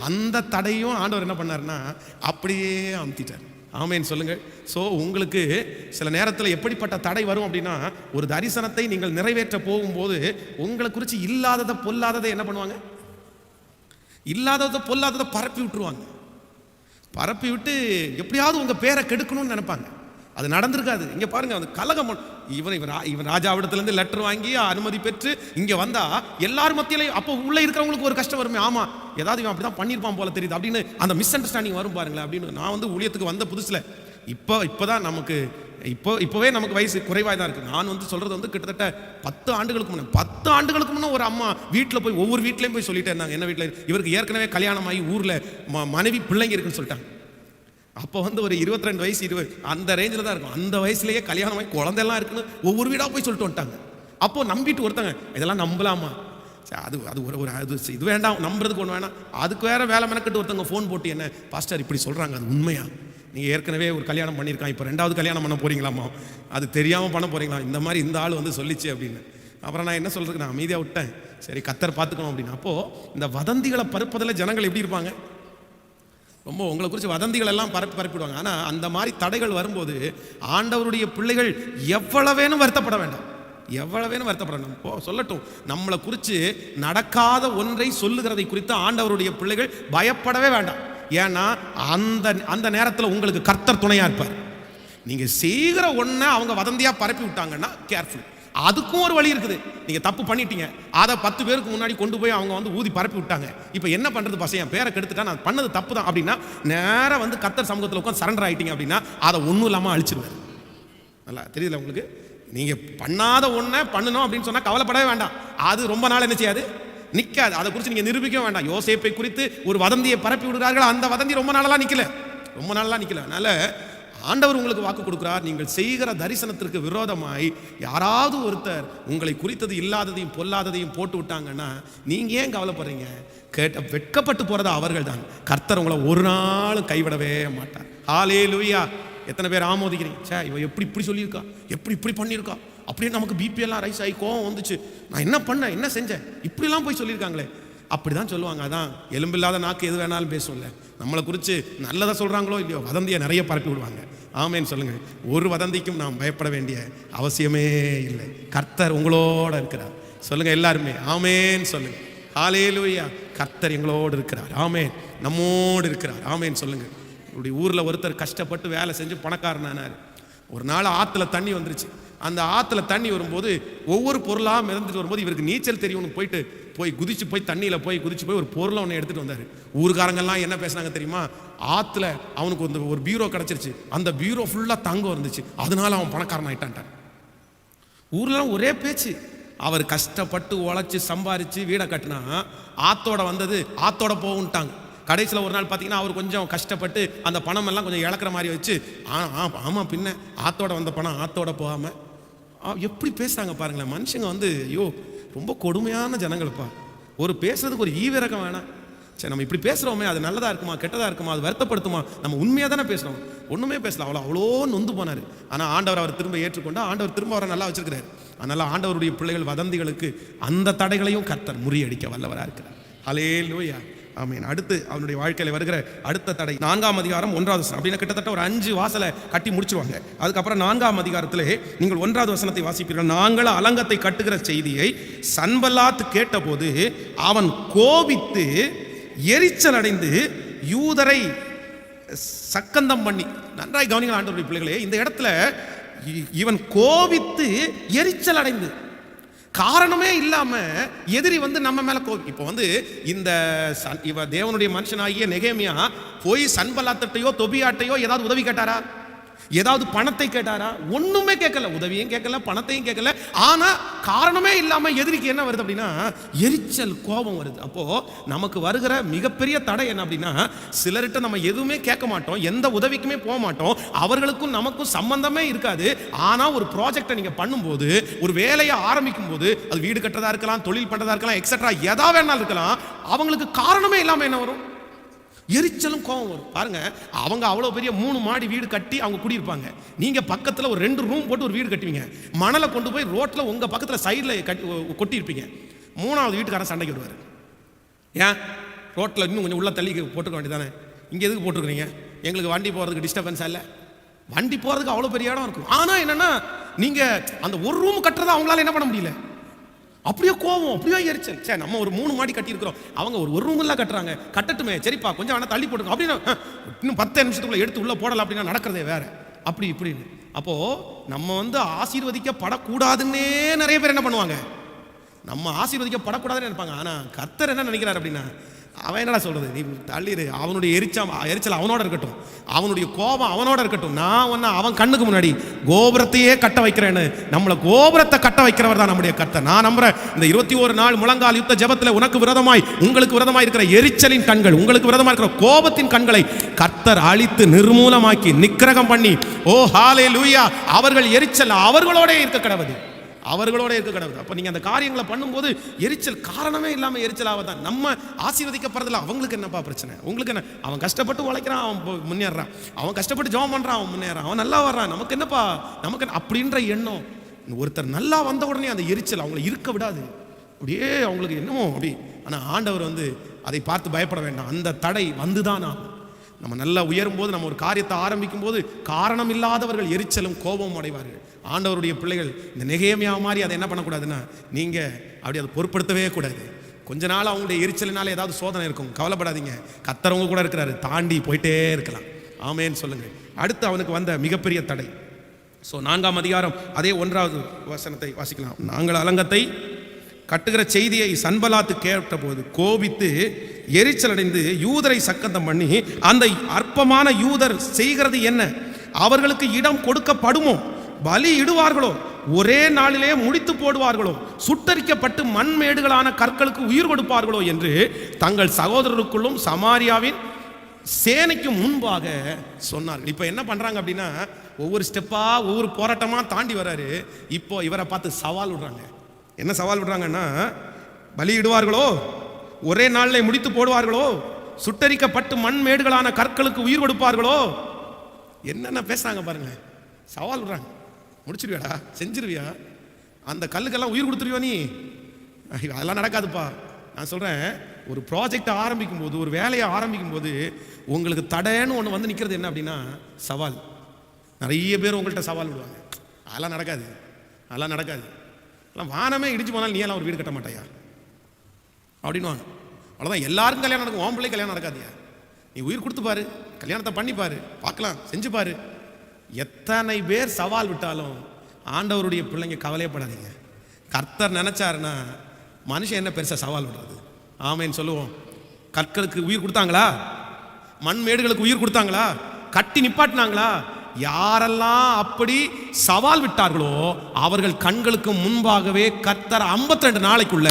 அந்த தடையும் ஆண்டவர் என்ன பண்ணார்னா அப்படியே அமுத்திட்டார். ஆமேன்னு சொல்லுங்கள். ஸோ உங்களுக்கு சில நேரத்தில் எப்படிப்பட்ட தடை வரும் அப்படின்னா, ஒரு தரிசனத்தை நீங்கள் நிறைவேற்ற போகும்போது உங்களை குறித்து இல்லாததை பொல்லாததை என்ன பண்ணுவாங்க? இல்லாததை பொல்லாததை பரப்பி விட்டுருவாங்க. பரப்பி விட்டு எப்படியாவது உங்கள் பேரை கெடுக்கணும்னு நினைப்பாங்க. அது நடந்திருக்காது. இங்கே பாருங்க, அந்த கலகம். இவன் ராஜாவிடத்துலேருந்து லெட்டர் வாங்கி அனுமதி பெற்று இங்கே வந்தா எல்லாரும் மத்தியிலையும் அப்போ உள்ளே இருக்கிறவங்களுக்கு ஒரு கஷ்டம் வருமே. ஆமாம், ஏதாவது இவன் அப்படி தான் பண்ணியிருப்பான் போல தெரியுது அப்படின்னு அந்த மிஸ் அண்டர்ஸ்டாண்டிங் வரும் பாருங்களேன். அப்படின்னு நான் ஊழியத்துக்கு வந்த புதுசில் இப்போதான் நமக்கு இப்போவே நமக்கு வயசு குறைவாக தான் இருக்குது. நான் சொல்கிறது கிட்டத்தட்ட 10 ஆண்டுகளுக்கு முன்னே ஒரு அம்மா வீட்டில் போய் ஒவ்வொரு வீட்லேயும் போய் சொல்லிட்டே இருந்தாங்க. என்ன வீட்டில் இவருக்கு ஏற்கனவே கல்யாணம் ஆகி ஊரில் மனைவி பிள்ளைங்க இருக்குன்னு சொல்லிட்டாங்க. அப்போ ஒரு 22 வயசு 20 அந்த ரேஞ்சில் தான் இருக்கும். அந்த வயசுலேயே கல்யாணமாகி குழந்தையெல்லாம் இருக்குன்னு ஒவ்வொரு வீடாக போய் சொல்லிட்டு வந்துட்டாங்க. அப்போ நம்பிட்டு ஒருத்தாங்க, இதெல்லாம் நம்பலாமா? அது இது வேண்டாம், நம்புறதுக்கு ஒன்று வேணாம். அதுக்கு வேற வேலை மெனக்கிட்டு ஒருத்தவங்க ஃபோன் போட்டு, என்ன பாஸ்டர் இப்படி சொல்கிறாங்க, அது உண்மையா? நீங்கள் ஏற்கனவே ஒரு கல்யாணம் பண்ணியிருக்கான், இப்போ 2வது கல்யாணம் பண்ண போகிறீங்களாம்மா, அது தெரியாமல் பண்ண போகிறீங்களா, இந்த மாதிரி இந்த ஆள் வந்து சொல்லிச்சு அப்படின்னு. அப்புறம் நான் என்ன சொல்கிறதுக்கு, நான் அமைதியாக விட்டேன். சரி கர்த்தர் பார்த்துக்கணும் அப்படின்னு. அப்போது இந்த வதந்திகளை பரப்பதில் ஜனங்கள் எப்படி இருப்பாங்க, ரொம்ப உங்களை குறித்து வதந்திகள் எல்லாம் பரப்பிடுவாங்க. ஆனால் அந்த மாதிரி தடைகள் வரும்போது ஆண்டவருடைய பிள்ளைகள் எவ்வளவேனும் வருத்தப்பட வேண்டாம், எவ்வளவேனும் வருத்தப்படணும். இப்போ சொல்லட்டும், நம்மளை குறித்து நடக்காத ஒன்றை சொல்லுகிறதை குறித்து ஆண்டவருடைய பிள்ளைகள் பயப்படவே வேண்டாம். ஏன்னா அந்த அந்த நேரத்தில் உங்களுக்கு கர்த்தர் துணையாக இருப்பார். நீங்கள் செய்கிற ஒன்றை அவங்க வதந்தியாக பரப்பி விட்டாங்கன்னா கேர்ஃபுல். அதுக்கும் ஒரு வழி இருக்குது. நீங்கள் தப்பு பண்ணிட்டீங்க, அதை 10 பேருக்கு முன்னாடி கொண்டு போய் அவங்க வந்து ஊதி பரப்பி விட்டாங்க. இப்போ என்ன பண்ணுறது, பசங்க என் பேரை கெடுத்துட்டா, நான் பண்ணது தப்பு தான் அப்படின்னா நேராக வந்து கர்த்தர் சமூகத்தில் உட்காந்து சரண்டர் ஆகிட்டீங்க அப்படின்னா அதை ஒன்றும் இல்லாமல் அழிச்சிருவார். நல்லா தெரியல உங்களுக்கு. நீங்கள் பண்ணாத ஒன்றை பண்ணணும் அப்படின்னு சொன்னால் கவலைப்படவே வேண்டாம். அது ரொம்ப நாள் என்ன செய்யாது, நிற்காது. அதை குறித்து நீங்கள் நிரூபிக்க வேண்டாம். யோசேப்பை குறித்து ஒரு வதந்தியை பரப்பி விடுகிறார்கள், அந்த வதந்தி ரொம்ப நாளெல்லாம் நிற்கல, ரொம்ப நாளெல்லாம் நிற்கல. அதனால் ஆண்டவர் உங்களுக்கு வாக்கு கொடுக்கிறார். நீங்கள் செய்கிற தரிசனத்திற்கு விரோதமாய் யாராவது ஒருத்தர் உங்களை குறித்தது இல்லாததையும் பொல்லாததையும் போட்டு விட்டாங்கன்னா நீங்க ஏன் கவலைப்படுறீங்க? வெட்கப்பட்டு போறது அவர்கள் தான். கர்த்தர் உங்களை ஒரு நாளும் கைவிடவே மாட்டார். ஹல்லேலூயா. எத்தனை பேர் ஆமோதிக்கிறீங்க? சே, இவ எப்படி இப்படி சொல்லியிருக்கா, எப்படி இப்படி பண்ணியிருக்கா, அப்படியே நமக்கு பிபி எல்லாம் ரைஸ் ஆகி கோவம் வந்துச்சு, நான் என்ன பண்ணேன், என்ன செஞ்சேன், இப்படிலாம் போய் சொல்லியிருக்காங்களே. அப்படிதான் சொல்லுவாங்க. அதான் எலும்பில்லாத நாக்கு எது வேணாலும் பேசும்ல. நம்மளை குறித்து நல்லதை சொல்கிறாங்களோ இல்லையோ வதந்தியை நிறைய பரப்பி விடுவாங்க. ஆமேன்னு சொல்லுங்கள். ஒரு வதந்திக்கும் நாம் பயப்பட வேண்டிய அவசியமே இல்லை. கர்த்தர் உங்களோட இருக்கிறார். சொல்லுங்கள் எல்லாருமே ஆமேன்னு சொல்லுங்கள். ஹல்லேலூயா. கர்த்தர் எங்களோடு இருக்கிறார். ஆமேன். நம்மோடு இருக்கிறார். ஆமேன்னு சொல்லுங்கள். இப்படி ஊரில் ஒருத்தர் கஷ்டப்பட்டு வேலை செஞ்சு பணக்காரனானார். ஒரு நாள் ஆற்றுல தண்ணி வந்துருச்சு. அந்த ஆற்றுல தண்ணி வரும்போது ஒவ்வொரு பொருளாக மிதந்துட்டு வரும்போது இவருக்கு நீச்சல் தெரியும்னு போய் குதிச்சு போய் தண்ணியில் போய் குதிச்சு போய் ஒரு பொருளை ஒன்று எடுத்துகிட்டு வந்தார். ஊருக்காரங்கெல்லாம் என்ன பேசுனாங்க தெரியுமா? ஆற்றுல அவனுக்கு ஒரு பீரோ கிடச்சிருச்சு, அந்த பீரோ ஃபுல்லாக தங்கம் இருந்துச்சு, அதனால அவன் பணக்காரன் ஆகிட்டான்ட்டான். ஊர்லாம் ஒரே பேச்சு. அவர் கஷ்டப்பட்டு உழைச்சி சம்பாரித்து வீடை கட்டினா ஆத்தோட வந்தது ஆத்தோட போகுன்ட்டாங்க. கடைசியில் ஒரு நாள் பார்த்தீங்கன்னா அவர் கொஞ்சம் கஷ்டப்பட்டு அந்த பணம் எல்லாம் கொஞ்சம் இழக்கிற மாதிரி வச்சு, ஆமாம் பின்ன ஆத்தோட வந்த பணம் ஆத்தோட போகாமல் எப்படி பேசுகிறாங்க பாருங்களேன். மனுஷங்க வந்து ஐயோ ரொம்ப கொடுமையான ஜனங்கள்ப்பா. ஒரு பேசுறதுக்கு ஒரு ஈவிரக்கம் வேணாம். சரி, நம்ம இப்படி பேசுகிறோமே, அது நல்லதாக இருக்குமா கெட்டதாக இருக்குமா, அது வருத்தப்படுத்துமா? நம்ம உண்மையாக தானே பேசுகிறோம். ஒன்றுமே பேசலாம். அவ்வளோ நொந்து போனார். ஆனால் ஆண்டவர் அவர் திரும்ப ஏற்றுக்கொண்டா ஆண்டவர் திரும்ப அவரை நல்லா வச்சிருக்கிறார். அதனால் ஆண்டவருடைய பிள்ளைகள் வதந்திகளுக்கு அந்த தடைகளையும் கர்த்தர் முறியடிக்க வல்லவராக இருக்கிறார். ஹல்லேலூயா. ஆமீன். அடுத்து அவனுடைய வாழ்க்கையில் வருகிற அடுத்த தடை 4ஆம் அதிகாரம் 1வது வசனம். அப்படின்னா கிட்டத்தட்ட ஒரு 5 வாசலை கட்டி முடிச்சுவாங்க. அதுக்கப்புறம் 4ஆம் அதிகாரத்திலே நீங்கள் 1வது வசனத்தை வாசிப்பீர்கள். நாங்கள் அலங்கத்தை கட்டுகிற செய்தியை சன்பல்லாத் கேட்டபோது அவன் கோபித்து எரிச்சல் அடைந்து யூதரை சக்கந்தம் பண்ணி. நன்றாய் கவனிங்கள் ஆண்டவருடைய பிள்ளைகளே, இந்த இடத்துல இவன் கோபித்து எரிச்சல் அடைந்து, காரணமே இல்லாம எதிரி வந்து நம்ம மேல இப்போ வந்து இவ தேவனுடைய மனுஷனாகிய நெகேமியா போய் சன்பல்லாத்தையோ தொபியாட்டையோ ஏதாவது உதவி கேட்டாரா? ஏதாவது பணத்தை கேட்டாரா? ஒண்ணுமே கேட்கல. உதவியும் கேட்கல, பணத்தையும் கேட்கல. ஆனா காரணமே இல்லாம எதிரிக்கு என்ன வருது அப்படின்னா எரிச்சல், கோபம் வருது. அப்போ நமக்கு வருகிற மிகப்பெரிய தடை என்ன அப்படின்னா, சிலர்கிட்ட நம்ம எதுவுமே கேட்க மாட்டோம், எந்த உதவிக்குமே போக மாட்டோம், அவர்களுக்கும் நமக்கும் சம்பந்தமே இருக்காது. ஆனா ஒரு ப்ராஜெக்டை நீங்க பண்ணும்போது, ஒரு வேலையை ஆரம்பிக்கும் போது, அது வீடு கட்டுறதா இருக்கலாம், தொழில் பண்றதா இருக்கலாம், எக்ஸெட்ரா எதா வேணாலும் இருக்கலாம், அவங்களுக்கு காரணமே இல்லாம என்ன வரும்? எரிச்சலும் கோபம் வரும். பாருங்க, அவங்க அவ்வளோ பெரிய 3 மாடி வீடு கட்டி அவங்க குடியிருப்பாங்க. நீங்க பக்கத்தில் ஒரு 2 ரூம் போட்டு ஒரு வீடு கட்டுவீங்க. மணலை கொண்டு போய் ரோட்ல உங்க பக்கத்தில் சைடில் கொட்டியிருப்பீங்க. 3வது வீட்டுக்காரன் சண்டைக்கு வருவார். ஏன் ரோட்டில் இன்னும் கொஞ்சம் உள்ள தள்ளி போட்டுக்க வேண்டியதானே, இங்கே எதுக்கு போட்டுருக்கீங்க? எங்களுக்கு வண்டி போகிறதுக்கு டிஸ்டர்பன்ஸா இல்லை? வண்டி போகிறதுக்கு அவ்வளோ பெரிய இடம் இருக்கும். ஆனால் என்னன்னா நீங்க அந்த ஒரு ரூம் கட்டுறதை அவங்களால என்ன பண்ண முடியல. அப்படியே கோவம், அப்படியே எரிச்சல். சரி, நம்ம ஒரு 3 மாடி கட்டி இருக்கிறோம், அவங்க ஒரு ரூம் எல்லாம் கட்டுறாங்க, கட்டட்டுமே, சரிப்பா கொஞ்சம் வேணா தள்ளி போட்டுருக்கோம் அப்படின்னா இன்னும் 10 நிமிஷத்துக்குள்ள எடுத்து உள்ள போடலாம் அப்படின்னா நடக்கிறதே வேற, அப்படி இப்படின்னு. அப்போ நம்ம வந்து ஆசீர்வதிக்கப்படக்கூடாதுன்னே நிறைய பேர் என்ன பண்ணுவாங்க, நம்ம ஆசீர்வதிக்கப்படக்கூடாதுன்னு நினைப்பாங்க. ஆனா கர்த்தர் என்ன நினைக்கிறார் அப்படின்னா, அவன் என்னடா சொல்றது, நீ தள்ளிடு, அவனுடைய எரிச்சல் அவனோட இருக்கட்டும், அவனுடைய கோபம் அவனோட இருக்கட்டும், நான் ஒன்னா அவன் கண்ணுக்கு முன்னாடி கோபுரத்தையே கட்ட வைக்கிறேன்னு. நம்மளை கோபுரத்தை கட்ட வைக்கிறவர் தான் நம்முடைய கர்த்தர். நான் நம்புறேன், இந்த 21 நாள் முழங்கால் யுத்த ஜெபத்தில் உனக்கு விரோதமாய் உங்களுக்கு விரோதமாய் இருக்கிற எரிச்சலின் கண்கள், உங்களுக்கு விரோதமாய் இருக்கிற கோபத்தின் கண்களை கர்த்தர் அழித்து நிர்மூலமாக்கி நிக்கிரகம் பண்ணி, ஓ ஹல்லேலூயா, அவர்கள் எரிச்சல் அவர்களோட இருக்க கடவுது, அவர்களோட இருக்க கடவுள். அப்போ நீங்கள் அந்த காரியங்களை பண்ணும்போது எரிச்சல் காரணமே இல்லாமல் எரிச்சலாக தான். நம்ம ஆசீர்வதிக்கப்படுறதில்ல, அவங்களுக்கு என்னப்பா பிரச்சனை, உங்களுக்கு என்ன? அவன் கஷ்டப்பட்டு உழைக்கிறான், அவன் முன்னேறான், அவன் கஷ்டப்பட்டு ஜெபம் பண்ணுறான், அவன் முன்னேறான், அவன் நல்லா வர்றான், நமக்கு என்னப்பா, நமக்கு அப்படின்ற எண்ணம். ஒருத்தர் நல்லா வந்த உடனே அந்த எரிச்சல் அவங்கள இருக்க விடாது, அப்படியே அவங்களுக்கு என்னமோ அப்படி. ஆனால் ஆண்டவர் அதை பார்த்து பயப்பட வேண்டாம், அந்த தடை வந்துதான் ஆகும். நம்ம நல்லா உயரும் போது, நம்ம ஒரு காரியத்தை ஆரம்பிக்கும் போது காரணம் இல்லாதவர்கள் எரிச்சலும் கோபமும் அடைவார்கள். ஆண்டவருடைய பிள்ளைகள் இந்த நெகேமியா மாதிரி அதை என்ன பண்ணக்கூடாதுன்னா, நீங்கள் அப்படி அதை பொருட்படுத்தவே கூடாது. கொஞ்ச நாள் அவங்களுடைய எரிச்சலினால ஏதாவது சோதனை இருக்கும், கவலைப்படாதீங்க, கர்த்தரவங்க கூட இருக்கிறாரு, தாண்டி போயிட்டே இருக்கலாம். ஆமேன்னு சொல்லுங்க. அடுத்து அவனுக்கு வந்த மிகப்பெரிய தடை. ஸோ 4ஆம் அதிகாரம் அதே 1வது வசனத்தை வாசிக்கலாம். நாங்கள் அலங்கத்தை கட்டுகிற செய்தியை சன்பலாத்து கேட்டபோது கோபித்து எரிச்சல் அடைந்து யூதரை சக்கந்தம் பண்ணி, அந்த அற்பமான யூதர் செய்கிறது என்ன? அவர்களுக்கு இடம் கொடுக்கப்படுமோ? பலி இடுவார்களோ? ஒரே நாளிலே முடித்து போடுவார்களோ? சுட்டரிக்கப்பட்டு மண்மேடுகளான கற்களுக்கு உயிர் கொடுப்பார்களோ என்று தங்கள் சகோதரருக்குள்ளும் சமாரியாவின் சேனைக்கு முன்பாக சொன்னார்கள். இப்போ என்ன பண்றாங்க அப்படின்னா, ஒவ்வொரு ஸ்டெப்பா ஒவ்வொரு போராட்டமா தாண்டி வராரு. இப்போ இவரை பார்த்து சவால் விடுறாங்க. என்ன சவால் விடுறாங்கன்னா, பலியிடுவார்களோ? ஒரே நாளில் முடித்து போடுவார்களோ? சுட்டரிக்கப்பட்டு மண்மேடுகளான கற்களுக்கு உயிர் கொடுப்பார்களோ? என்னென்ன பேசுறாங்க பாருங்க, சவால் விடுறாங்க. முடிச்சிருவியாடா, செஞ்சிருவியா, அந்த கல்லுக்கெல்லாம் உயிர் கொடுத்துருவியா நீ? அதெல்லாம் நடக்காதுப்பா. நான் சொல்றேன், ஒரு ப்ராஜெக்டை ஆரம்பிக்கும் போது, ஒரு வேலையை ஆரம்பிக்கும் போது உங்களுக்கு தடைன்னு ஒன்று வந்து நிற்கிறது என்ன அப்படின்னா சவால். நிறைய பேர் உங்கள்கிட்ட சவால் விடுவாங்க, அதெல்லாம் நடக்காது, அதெல்லாம் நடக்காது, அதெல்லாம் வானமே இடிச்சு போனால் நீ எல்லாம் ஒரு வீடு கட்ட மாட்டாயா அப்படின்வாங்க. அவ்வளோதான், எல்லாருக்கும் கல்யாணம் நடக்கும், உன் பிள்ளை கல்யாணம் நடக்காதியா? நீ உயிர் கொடுத்து பாரு, கல்யாணத்தை பண்ணிப்பாரு, பார்க்கலாம், செஞ்சு பாரு. எத்தனை பேர் சவால் விட்டாலும் ஆண்டவருடைய பிள்ளைங்க கவலையப்படாதீங்க. கர்த்தர் நினைச்சாருன்னா மனுஷன் என்ன பெருசா சவால் விடுறது? ஆமேன்னு சொல்லுவோம். கற்களுக்கு உயிர் கொடுத்தாங்களா? மண்மேடுகளுக்கு உயிர் கொடுத்தாங்களா? கட்டி நிப்பாட்டினாங்களா? யாரெல்லாம் அப்படி சவால் விட்டார்களோ அவர்கள் கண்களுக்கு முன்பாகவே கர்த்தர் 52 நாளைக்குள்ள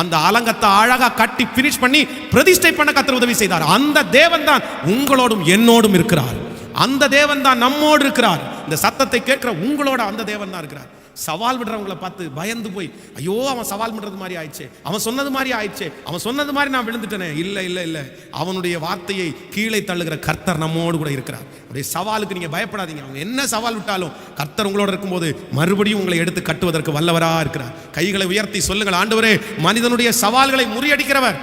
அந்த அலங்கத்தை அழகா கட்டி பினிஷ் பண்ணி பிரதிஷ்டை பண்ண கர்த்தர் உதவி செய்தார். அந்த தேவன் தான் உங்களோடும் என்னோடும் இருக்கிறார். அந்த தேவன் தான் நம்மோடு இருக்கிறார். இந்த சத்தத்தை கேட்கிற உங்களோட அந்த தேவன் தான் இருக்கிறார். சவால் விடுறவங்களை பார்த்து பயந்து போய், ஐயோ அவன் சவால் பண்றது மாதிரி ஆயிடுச்சு, அவன் சொன்னது மாதிரி ஆயிடுச்சு, அவன் சொன்னது மாதிரி நான் விழுந்துட்டேனே. இல்லை இல்லை இல்லை, அவனுடைய வார்த்தையை கீழே தள்ளுகிற கர்த்தர் நம்மோடு கூட இருக்கிறார். அப்படியே சவாலுக்கு நீங்க பயப்படாதீங்க. அவங்க என்ன சவால் விட்டாலும் கர்த்தர் உங்களோட இருக்கும்போது மறுபடியும் உங்களை எடுத்து கட்டுவதற்கு வல்லவரா இருக்கிறார். கைகளை உயர்த்தி சொல்லுங்கள், ஆண்டவரே, மனிதனுடைய சவால்களை முறியடிக்கிறவர்.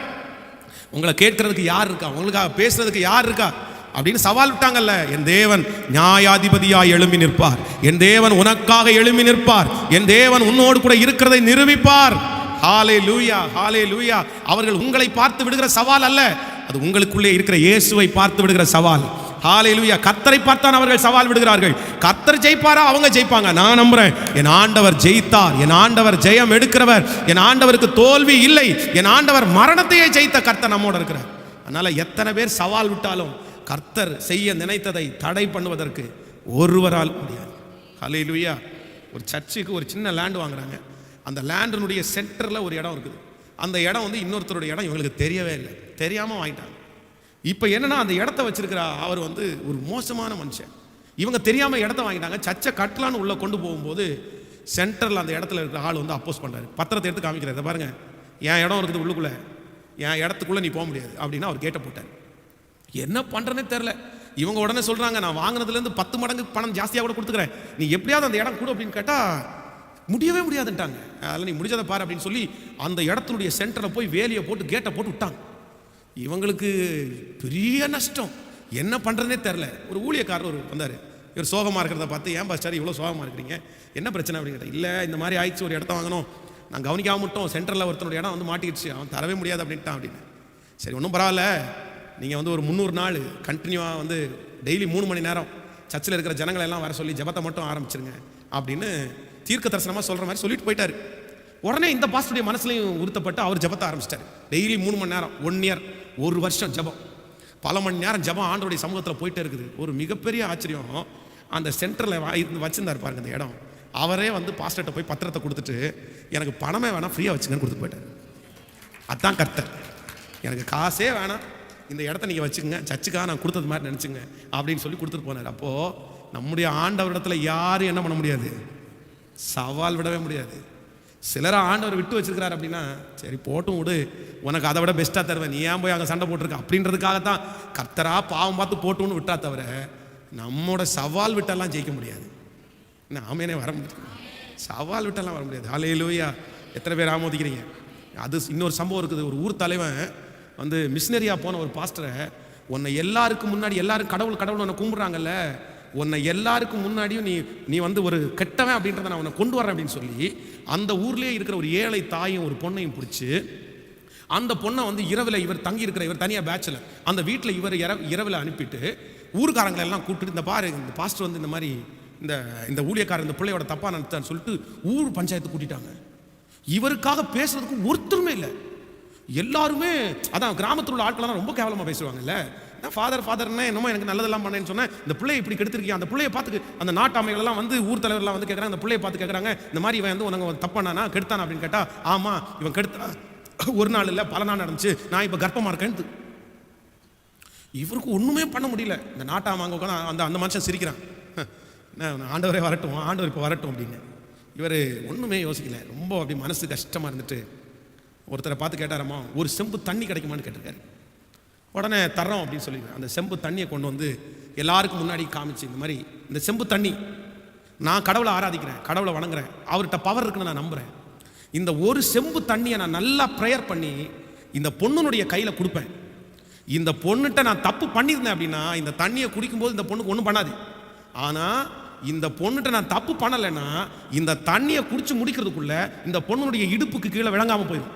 உங்களை கேட்கறதுக்கு யார் இருக்கா? உங்களுக்காக பேசுறதுக்கு யார் இருக்கா அப்படின்னு சவால் விட்டாங்கல்ல. என் தேவன் நியாயாதிபதியாய் எழும்பி நிற்பார். என் தேவன் உனக்காக எழும்பி நிற்பார். என் தேவன் உன்னோடு கூட இருக்கிறதை நிரூபிப்பார். ஹல்லேலூயா, ஹல்லேலூயா. அவர்கள் உங்களை பார்த்து விடுகிற சவால் அல்ல, அது உங்களுக்குள்ளே இருக்கிற இயேசுவை பார்த்து விடுகிற சவால். ஹல்லேலூயா. கர்த்தரை பார்த்தான் அவர்கள் சவால் விடுகிறார்கள். கர்த்தர் ஜெயிப்பாரா? அவங்க ஜெயிப்பாங்க. நான் நம்புறேன், என் ஆண்டவர் ஜெயித்தார். என் ஆண்டவர் ஜெயம் எடுக்கிறவர். என் ஆண்டவருக்கு தோல்வி இல்லை. என் ஆண்டவர் மரணத்தையே ஜெயித்த கர்த்தர் நம்மோடு இருக்கிறார். அதனால எத்தனை பேர் சவால் விட்டாலும் கர்த்தர் செய்ய நினைத்ததை தடை பண்ணுவதற்கு ஒருவரால் முடியாது. ஹல்லேலூயா. ஒரு சர்ச்சுக்கு ஒரு சின்ன லேண்ட் வாங்குறாங்க. அந்த லேண்டினுடைய சென்டரில் ஒரு இடம் இருக்குது. அந்த இடம் இன்னொருத்தருடைய இடம், இவங்களுக்கு தெரியவே இல்லை, தெரியாமல் வாங்கிட்டாங்க. இப்போ என்னன்னா, அந்த இடத்த வச்சிருக்கிற அவர் ஒரு மோசமான மனுஷன். இவங்க தெரியாமல் இடத்த வாங்கிட்டாங்க. சர்ச்சை கட்டலான்னு உள்ளே கொண்டு போகும்போது சென்டரில் அந்த இடத்துல இருக்கிற ஆள் அப்போஸ் பண்ணுறாரு. பத்திரத்தை எடுத்து காமிக்கிறாரு, பாருங்க என் இடம் இருக்குது உள்ளுக்குள்ளே, என் இடத்துக்குள்ளே நீ போக முடியாது அப்படின்னு அவர் கேட்ட போட்டார். என்ன பண்ணுறனே தெரில. இவங்க உடனே சொல்கிறாங்க, நான் வாங்கினதுலேருந்து 10 மடங்கு பணம் ஜாஸ்தியாக கூட கொடுத்துக்கிறேன், நீ எப்படியாவது அந்த இடம் கொடு அப்படின்னு கேட்டால் முடியவே முடியாதுன்ட்டாங்க. அதில் நீ முடிஞ்சதை பாரு அப்படின்னு சொல்லி அந்த இடத்துடைய சென்டரில் போய் வேலியை போட்டு கேட்டை போட்டு விட்டாங்க. இவங்களுக்கு பெரிய நஷ்டம், என்ன பண்ணுறதுனே தெரில. ஒரு ஊழியக்காரர் வந்தார். இவர் சோகமாக இருக்கிறத பார்த்து, ஏன் பாஸ்டர் இவ்வளோ சோகமாக இருக்கிறீங்க, என்ன பிரச்சனை அப்படின்னு கேட்டால், இல்லை இந்த மாதிரி ஆயிடுச்சு, ஒரு இடத்த வாங்கணும், நான் கவனிக்காம மட்டும் சென்டரில் ஒருத்தனுடைய இடம் மாட்டிடுச்சு, அவன் தரவே முடியாது அப்படின்ட்டான் அப்படின்னு. சரி ஒன்றும் பரவாயில்ல, நீங்கள் ஒரு 300 நாள் கண்டினியூவாக டெய்லி 3 மணி நேரம் சர்ச்சில் இருக்கிற ஜனங்களை எல்லாம் வர சொல்லி ஜெபத்தை மட்டும் ஆரம்பிச்சிருங்க அப்படின்னு தீர்க்க தரிசனமாக சொல்கிற மாதிரி சொல்லிட்டு போயிட்டார். உடனே இந்த பாஸ்டருடைய மனசுலையும் உறுத்தப்பட்டு அவர் ஜெபத்தை ஆரம்பிச்சிட்டார். டெய்லி 3 மணி நேரம், 1 இயர், 1 வருஷம் ஜெபம், பல மணி நேரம் ஜெபம் ஆண்டவருடைய சமூகத்தில் போயிட்டே இருக்குது. ஒரு மிகப்பெரிய ஆச்சரியம், அந்த சென்டரில் வச்சிருந்தார் பாருங்க அந்த இடம், அவரே பாஸ்டர்கிட்ட போய் பத்திரத்தை கொடுத்துட்டு, எனக்கு பணமே வேணாம், ஃப்ரீயாக வச்சுங்கன்னு கொடுத்துட்டு போயிட்டார். அதான் கர்த்தர், எனக்கு காசே வேணாம், இந்த இடத்த நீங்கள் வச்சுக்கோங்க, சர்ச்சுக்காக நான் கொடுத்தது மாதிரி நினச்சிங்க அப்படின்னு சொல்லி கொடுத்துட்டு போனார். அப்போது நம்முடைய ஆண்டவரிடத்தில் யாரும் என்ன பண்ண முடியாது, சவால் விடவே முடியாது. சிலரை ஆண்டவர் விட்டு வச்சிருக்கிறார் அப்படின்னா, சரி போட்டும் விடு, உனக்கு அதை விட பெஸ்ட்டாக தருவேன், நீ ஏன் போய் அங்கே சண்டை போட்டிருக்க அப்படின்றதுக்காகத்தான் கர்த்தரா பாவம் பார்த்து போட்டுன்னு விட்டா தவிர நம்மோட சவால் விட்டெல்லாம் ஜெயிக்க முடியாது. ஆமேனே வர முடியாது, சவால் விட்டெல்லாம் வர முடியாது. ஹல்லேலூயா. எத்தனை பேர் ஆமோதிக்கிறீங்க? அது இன்னொரு சம்பவம் இருக்குது. ஒரு ஊர் தலைவன் வந்து மிஷினரியாக போன ஒரு பாஸ்டரை, உன்னை எல்லாருக்கும் முன்னாடி, எல்லாரும் கடவுள் கடவுள் உன்னை கும்பிட்றாங்கல்ல, உன்னை எல்லாருக்கும் முன்னாடியும் நீ வந்து ஒரு கெட்டவன் அப்படின்றத நான் உன்னை கொண்டு வரேன் அப்படின்னு சொல்லி அந்த ஊர்லேயே இருக்கிற ஒரு ஏழை தாயும் ஒரு பொண்ணையும் பிடிச்சி, அந்த பொண்ணை வந்து இரவில் இவர் தங்கி இருக்கிற, இவர் தனியாக பேச்சில் அந்த வீட்டில் இவர் இரவில் அனுப்பிட்டு ஊருக்காரங்களை எல்லாம் கூப்பிட்டு, இந்த பாரு இந்த பாஸ்டர் வந்து இந்த மாதிரி இந்த ஊழியக்காரர் இந்த பிள்ளையோட தப்பா நடத்தான்னு சொல்லிட்டு ஊர் பஞ்சாயத்து கூட்டிட்டாங்க. இவருக்காக பேசுறதுக்கு ஒருத்தருமே இல்லை. எல்லாருமே அதான் கிராமத்தில் உள்ள ஆட்கள்லாம் ரொம்ப கேவலமாக பேசுவாங்கல்ல. ஃபாதர்னா என்னமோ எனக்கு நல்லதெல்லாம் பண்ணேன்னு சொன்னேன், இந்த பிள்ளையை இப்படி கெடுத்திருக்கீங்க. அந்த பிள்ளையை பார்த்து அந்த நாட்டாமைகள்லாம் வந்து ஊர் தலைவர்லாம் வந்து கேட்குறாங்க, அந்த பிள்ளையை பார்த்து கேட்குறாங்க, இந்த மாதிரி இவன் வந்து உனக்கு தப்பானா கெடுத்தானா அப்படின்னு கேட்டால், ஆமாம் இவன் கெடுத்தா, ஒரு நாள் இல்லை பல நாள் நடந்துச்சு, நான் இப்போ கர்ப்பமாக இருக்கேன்னு. இவருக்கு ஒன்றுமே பண்ண முடியல. இந்த நாட்டாமாங்க அந்த அந்த மனுஷன் சிரிக்கிறான், ஆண்டவரே வரட்டும், ஆண்டவர் இப்போ வரட்டும் அப்படின்னு. இவர் ஒன்றுமே யோசிக்கல. ரொம்ப அப்படி மனசு கஷ்டமாக இருந்துட்டு ஒருத்தரை பார்த்து கேட்டாரம்மா, ஒரு செம்பு தண்ணி கிடைக்குமான்னு கேட்டிருக்காரு. உடனே தர்றோம் அப்படின்னு சொல்லிடுறேன். அந்த செம்பு தண்ணியை கொண்டு வந்து எல்லாருக்கும் முன்னாடி காமிச்சு, இந்த மாதிரி இந்த செம்பு தண்ணி, நான் கடவுளை ஆராதிக்கிறேன், கடவுளை வணங்குறேன், அவர்கிட்ட பவர் இருக்குன்னு நான் நம்புகிறேன். இந்த ஒரு செம்பு தண்ணியை நான் நல்லா ப்ரேயர் பண்ணி இந்த பொண்ணுனுடைய கையில் கொடுப்பேன். இந்த பொண்ணுகிட்ட நான் தப்பு பண்ணியிருந்தேன் அப்படின்னா இந்த தண்ணியை குடிக்கும்போது இந்த பொண்ணுக்கு ஒன்றும் பண்ணாது. ஆனால் இந்த பொண்ணுகிட்ட நான் தப்பு பண்ணலைன்னா இந்த தண்ணியை குடிச்சு முடிக்கிறதுக்குள்ள இந்த பொண்ணுடைய இடுப்புக்கு கீழே விளங்காமல் போயிடும்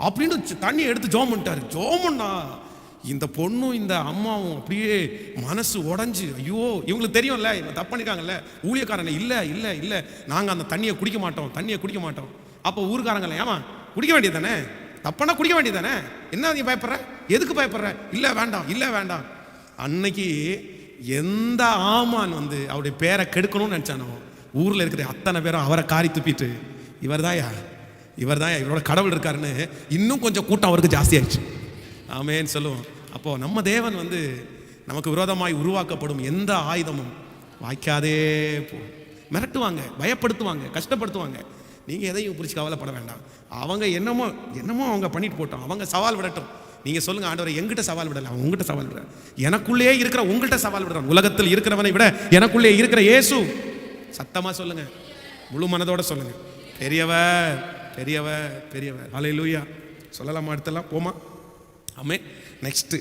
அப்படின்னு தண்ணியை எடுத்து ஜோம் பண்ணிட்டாரு. ஜோமன்னா இந்த பொண்ணும் இந்த அம்மாவும் அப்படியே மனசு உடஞ்சி, ஐயோ இவங்களுக்கு தெரியும்ல இவங்க தப்பு பண்ணிருக்காங்கல்ல, ஊழியக்காரங்க இல்லை இல்லை இல்லை நாங்கள் அந்த தண்ணியை குடிக்க மாட்டோம். அப்போ ஊருக்காரங்கள, ஏமா குடிக்க வேண்டியது தானே, தப்பானா குடிக்க வேண்டியது தானே, என்ன நீ பயப்படுற, எதுக்கு பயப்படுற, இல்லை வேண்டாம். அன்னைக்கு எந்த ஆமான் வந்து அவருடைய பேரை கெடுக்கணும்னு நினச்சானோ ஊரில் இருக்கிற அத்தனை பேரும் அவரை காரி துப்பிட்டு, இவர் தான் இவரோட கடவுள் இருக்காருன்னு இன்னும் கொஞ்சம் கூட்டம் அவருக்கு ஜாஸ்தி ஆயிடுச்சு. ஆமேன்னு சொல்லுவோம். அப்போது நம்ம தேவன் வந்து நமக்கு விரோதமாய் உருவாக்கப்படும் எந்த ஆயுதமும் வாய்க்காதே மிரட்டுவாங்க, பயப்படுத்துவாங்க, கஷ்டப்படுத்துவாங்க. நீங்கள் எதையும் பிடிச்சி கவலைப்பட வேண்டாம். அவங்க என்னமோ அவங்க பண்ணிட்டு போட்டோம், அவங்க சவால் விடட்டும். நீங்கள் சொல்லுங்கள், ஆண்டவரை எங்கிட்ட சவால் விடலை, அவன் உங்கள்கிட்ட சவால் விடுற, எனக்குள்ளே இருக்கிற உங்கள்கிட்ட சவால் விடுறான். உலகத்தில் இருக்கிறவனை விட எனக்குள்ளே இருக்கிற இயேசு. சத்தமாக சொல்லுங்கள், முழு மனதோட சொல்லுங்கள், பெரியவர். ஹல்லேலூயா. சொல்லலாமா? அடுத்தலாம் போமா? ஆமே. நெக்ஸ்ட்டு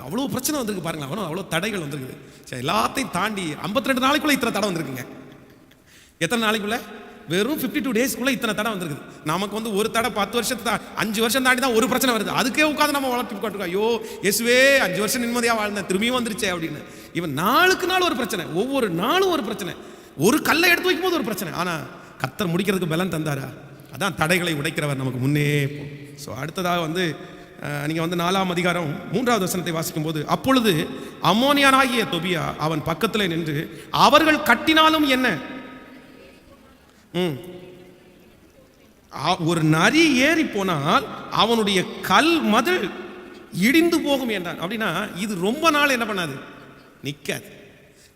அவ்வளோ பிரச்சனை வந்திருக்கு பாருங்களேன், அவ்வளோ தடைகள் வந்திருக்குது. சரி, எல்லாத்தையும் தாண்டி 52 நாளைக்குள்ளே இத்தனை தடை வந்திருக்குங்க. எத்தனை நாளைக்குள்ள? வெறும் 52 டேஸ்க்குள்ளே இத்தனை தடை வந்திருக்குது. நமக்கு வந்து ஒரு தடை 10 வருஷத்தை 5 வருஷம் தாண்டி தான் ஒரு பிரச்சனை வருது. அதுக்கே உட்காந்து நம்ம வளர்த்து உட்காந்துருக்கோம், ஐயோ இயேசுவே 5 வருஷம் நிம்மதியாக வாழ்ந்தேன், திரும்பியும் வந்துருச்சே அப்படின்னு. இவன் நாளுக்கு நாள் ஒரு பிரச்சனை, ஒவ்வொரு நாளும் ஒரு பிரச்சனை, ஒரு கல்லை எடுத்து வைக்கும் போது ஒரு பிரச்சனை. ஆனால் கர்த்தர் முடிக்கிறதுக்கு பலன் தந்தாரா? அதான் தடைகளை உடைக்கிறவர் நமக்கு முன்னே போ. ஸோ அடுத்ததாக வந்து நீங்கள் வந்து 4ஆம் அதிகாரம் 3வது வசனத்தை வாசிக்கும் போது, அப்பொழுது அம்மோனியனாகிய தொபியா அவன் பக்கத்தில் நின்று, அவர்கள் கட்டினாலும் என்ன, ஒரு நரி ஏறி போனால் அவனுடைய கல் மதில் இடிந்து போகும் என்றான். அப்படின்னா இது ரொம்ப நாள் என்ன பண்ணாது, நிற்காது.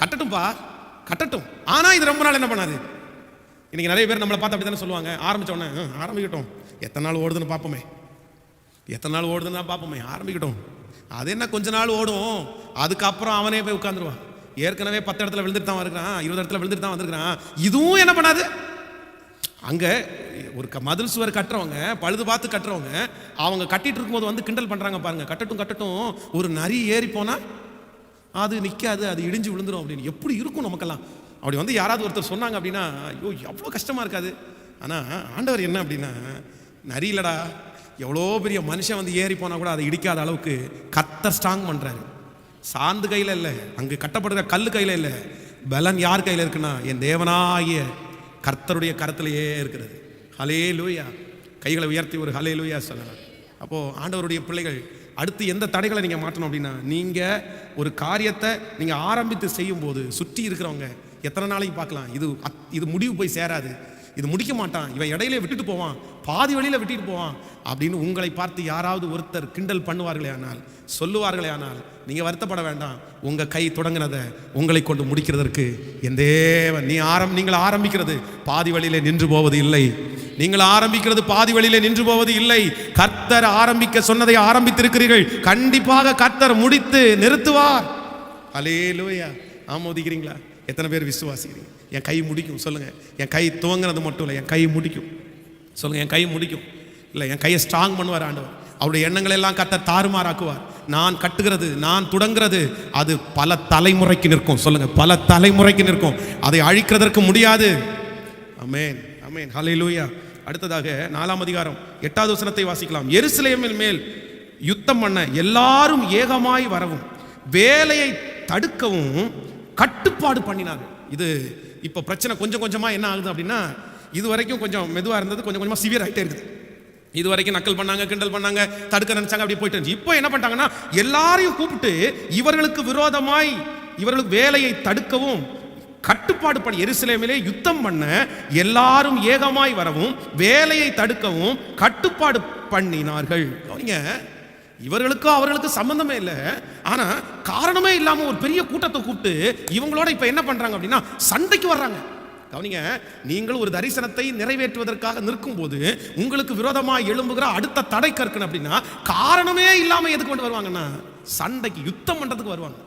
கட்டட்டும், ஆனால் இது ரொம்ப நாள் என்ன பண்ணாது. இன்னைக்கு நிறைய பேர் நம்மளை பார்த்து அப்படி தானே சொல்லுவாங்க, ஆரம்பிச்ச உடனே ஆரம்பிக்கட்டும், எத்தனை நாள் ஓடுதுன்னு பார்ப்போமே, ஆரம்பிக்கட்டும். அது என்ன கொஞ்ச நாள் ஓடும், அதுக்கப்புறம் அவனே போய் உட்காந்துருவான். ஏற்கனவே 10 இடத்துல விழுந்துட்டு தான் இருக்கிறான், 20 இடத்துல விழுந்துட்டு தான் வந்திருக்கிறான். இதுவும் என்ன பண்ணாது. அங்கே ஒரு மதில் சுவர் கட்டுறவங்க, பழுது பார்த்து கட்டுறவங்க, அவங்க கட்டிட்டு இருக்கும்போது வந்து கிண்டல் பண்ணுறாங்க பாருங்க, கட்டட்டும், ஒரு நரி ஏறி போனால் அது நிற்காது, அது இடிஞ்சு விழுந்துடும் அப்படின்னு. எப்படி இருக்கும் நமக்கெல்லாம்? அப்படி வந்து யாராவது ஒருத்தர் சொன்னாங்க அப்படின்னா, ஐயோ எவ்வளோ கஷ்டமாக இருக்காது. ஆனால் ஆண்டவர் என்ன அப்படின்னா, நரி இல்லடா, எவ்வளோ பெரிய மனுஷன் வந்து ஏறி போனால் கூட அதை இடிக்காத அளவுக்கு கர்த்தர் ஸ்ட்ராங் பண்ணுறாரு. சாந்து கையில் இல்லை, அங்கே கட்டப்படுற கல் கையில் இல்லை, பலன் யார் கையில் இருக்குன்னா என் தேவனாகிய கர்த்தருடைய கரத்திலேயே இருக்கிறது. ஹல்லேலூயா. கைகளை உயர்த்தி ஒரு ஹல்லேலூயா சொல்லலாம். அப்போது ஆண்டவருடைய பிள்ளைகள் அடுத்து எந்த தடைகளை நீங்கள் மாற்றணும் அப்படின்னா, நீங்கள் ஒரு காரியத்தை நீங்கள் ஆரம்பித்து செய்யும்போது சுற்றி இருக்கிறவங்க எத்தனை நாளைக்கு பார்க்கலாம், இது முடிவு போய் சேராது, இது முடிக்க மாட்டான், இவன் இடையிலே விட்டுட்டு போவான், பாதி வழியில் விட்டுட்டு போவான் அப்படின்னு உங்களை பார்த்து யாராவது ஒருத்தர் கிண்டல் பண்ணுவார்களே ஆனால், சொல்லுவார்களே ஆனால், நீங்கள் வருத்தப்பட வேண்டாம். உங்கள் கை தொடங்கினதை உங்களை கொண்டு முடிக்கிறதற்கு என் தேவன். நீங்கள் ஆரம்பிக்கிறது பாதி வழியிலே நின்று போவது இல்லை. நீங்கள் ஆரம்பிக்கிறது பாதி வழியிலே நின்று போவது இல்லை. கர்த்தர் ஆரம்பிக்க சொன்னதை ஆரம்பித்திருக்கிறீர்கள். கண்டிப்பாக கர்த்தர் முடித்து நிறுத்துவார். அல்லேலூயா. ஆமோதிக்கிறீங்களா? எத்தனை பேர் விசுவாசிக்கிறீங்க? என் கை முடிக்கும் சொல்லுங்க. என் கை துவங்கினது மட்டும் இல்லை, என் கை முடிக்கும் சொல்லுங்க. என் கை முடிக்கும் இல்லை, என் கையை ஸ்ட்ராங் பண்ணுவார் ஆண்டவர். அவருடைய எண்ணங்களை எல்லாம் கர்த்தர் தாறுமாறாக்குவார். நான் கட்டுகிறது, நான் தொடங்குறது, அது பல தலைமுறைக்கு நிற்கும் சொல்லுங்க. பல தலைமுறைக்கு நிற்கும். அதை அழிக்கிறதற்கு முடியாது. ஆமென், ஆமென், ஹல்லேலூயா. அடுத்ததாக 4ஆம் அதிகாரம் 8வது வசனத்தை வாசிக்கலாம். எருசலேமின் மேல் யுத்தம் பண்ண எல்லாரும் ஏகமாய் வரவும் வேலையை தடுக்கவும் கட்டுப்பாடு பண்ணினார்கள். இது இப்போ பிரச்சனை கொஞ்சம் கொஞ்சமா என்ன ஆகுது அப்படின்னா, இது வரைக்கும் கொஞ்சம் மெதுவாக இருந்தது, கொஞ்சம் கொஞ்சமா சிவியர் ஆகிட்டே இருக்குது. இது வரைக்கும் நக்கல் பண்ணாங்க, கிண்டல் பண்ணாங்க, தடுக்க நினைச்சாங்க, அப்படி போயிட்டு இருந்துச்சு. இப்போ என்ன பண்ணிட்டாங்கன்னா, எல்லாரையும் கூப்பிட்டு இவர்களுக்கு விரோதமாய் இவர்களுக்கு வேலையை தடுக்கவும் கட்டுப்பாடு பண்ணி, எருசலேமிலே யுத்தம் பண்ண எல்லாரும் ஏகமாய் வரவும் வேலையை தடுக்கவும் கட்டுப்பாடு பண்ணினார்கள். இவர்களுக்கு அவர்களுக்கு சம்பந்தமே இல்லை. ஆனா காரணமே இல்லாம ஒரு பெரிய கூட்டத்தை கூப்பிட்டு இவங்களோட இப்ப என்ன பண்றாங்க அப்படின்னா சண்டைக்கு வர்றாங்க. கவனிங்க, நீங்கள் ஒரு தரிசனத்தை நிறைவேற்றுவதற்காக நிற்கும் போது உங்களுக்கு விரோதமாக எழும்புகிற அடுத்த தடை கற்கணும் அப்படின்னா காரணமே இல்லாம எதுக்கு கொண்டு வருவாங்கன்னா சண்டைக்கு, யுத்தம் பண்றதுக்கு வருவாங்க.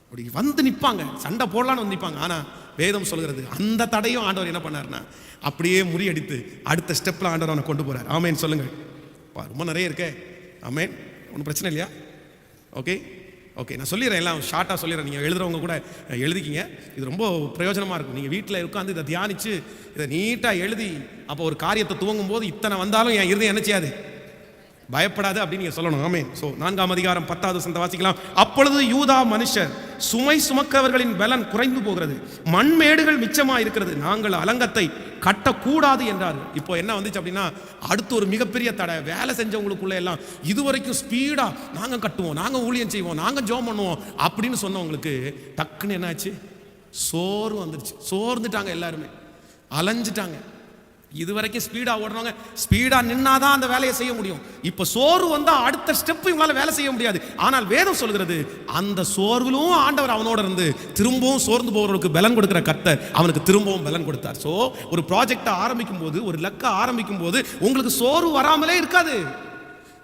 அப்படி வந்து நிற்பாங்க, சண்டை போடலான்னு வந்து நிற்பாங்க. ஆனா வேதம் சொல்கிறது அந்த தடையும் ஆண்டவர் என்ன பண்ணாருன்னா அப்படியே முறியடித்து அடுத்த ஸ்டெப்ல ஆண்டவர் அவனை கொண்டு போறார். ஆமேன் சொல்லுங்க. ரொம்ப நிறைய இருக்கே. ஆமேன், ஒன்றும் பிரச்சனை இல்லையா? ஓகே ஓகே, நான் சொல்லிடுறேன், எல்லாம் ஷார்ட்டாக சொல்லிடுறேன். நீங்கள் எழுதுறவங்க கூட எழுதிக்கிங்க, இது ரொம்ப பிரயோஜனமாக இருக்கும். நீங்கள் வீட்டில் உட்காந்து இதை தியானித்து இதை நீட்டாக எழுதி அப்போ ஒரு காரியத்தை துவங்கும் போது இத்தனை வந்தாலும் என் இருதயம் என்ன செய்யாது, பயப்படாது அப்படின்னு நீங்கள் சொல்லணும். ஆமென். ஸோ 4ஆம் அதிகாரம் 10வது வசனத்தை வாசிக்கலாம். அப்பொழுது யூதா மனுஷர் சுமை சுமக்கிறவர்களின் பலன் குறைந்து போகிறது, மண்மேடுகள் மிச்சமாக இருக்கிறது, நாங்கள் அலங்கத்தை கட்டக்கூடாது என்றார்கள். இப்போ என்ன வந்துச்சு அப்படின்னா அடுத்து ஒரு மிகப்பெரிய தடை. வேலை செஞ்சவங்களுக்குள்ள எல்லாம் இதுவரைக்கும் ஸ்பீடா நாங்கள் கட்டுவோம், நாங்கள் ஊழியம் செய்வோம், நாங்கள் ஜோம் பண்ணுவோம் அப்படின்னு சொன்னவங்களுக்கு டக்குன்னு என்னாச்சு, சோறு வந்துருச்சு. சோர்ந்துட்டாங்க, எல்லாருமே அலைஞ்சிட்டாங்க. இதுவரைக்கும் ஸ்பீடா ஓடுறவங்க ஸ்பீடா நின்னாதான் அந்த வேலையை செய்ய முடியும். இப்ப சோர்வு வந்தா அடுத்த ஸ்டெப் இவங்களால வேலை செய்ய முடியாது. ஆனால் வேதம் சொல்கிறது அந்த சோர்விலும் ஆண்டவர் அவனோட இருந்து திரும்பவும் சோர்ந்து போகிறவர்களுக்கு பலன் கொடுக்கிற கர்த்தர் அவனுக்கு திரும்பவும் பலன் கொடுத்தார். சோ ஒரு ப்ராஜெக்டை ஆரம்பிக்கும் போது, ஒரு லக்க ஆரம்பிக்கும் போது உங்களுக்கு சோர்வு வராமலே இருக்காது.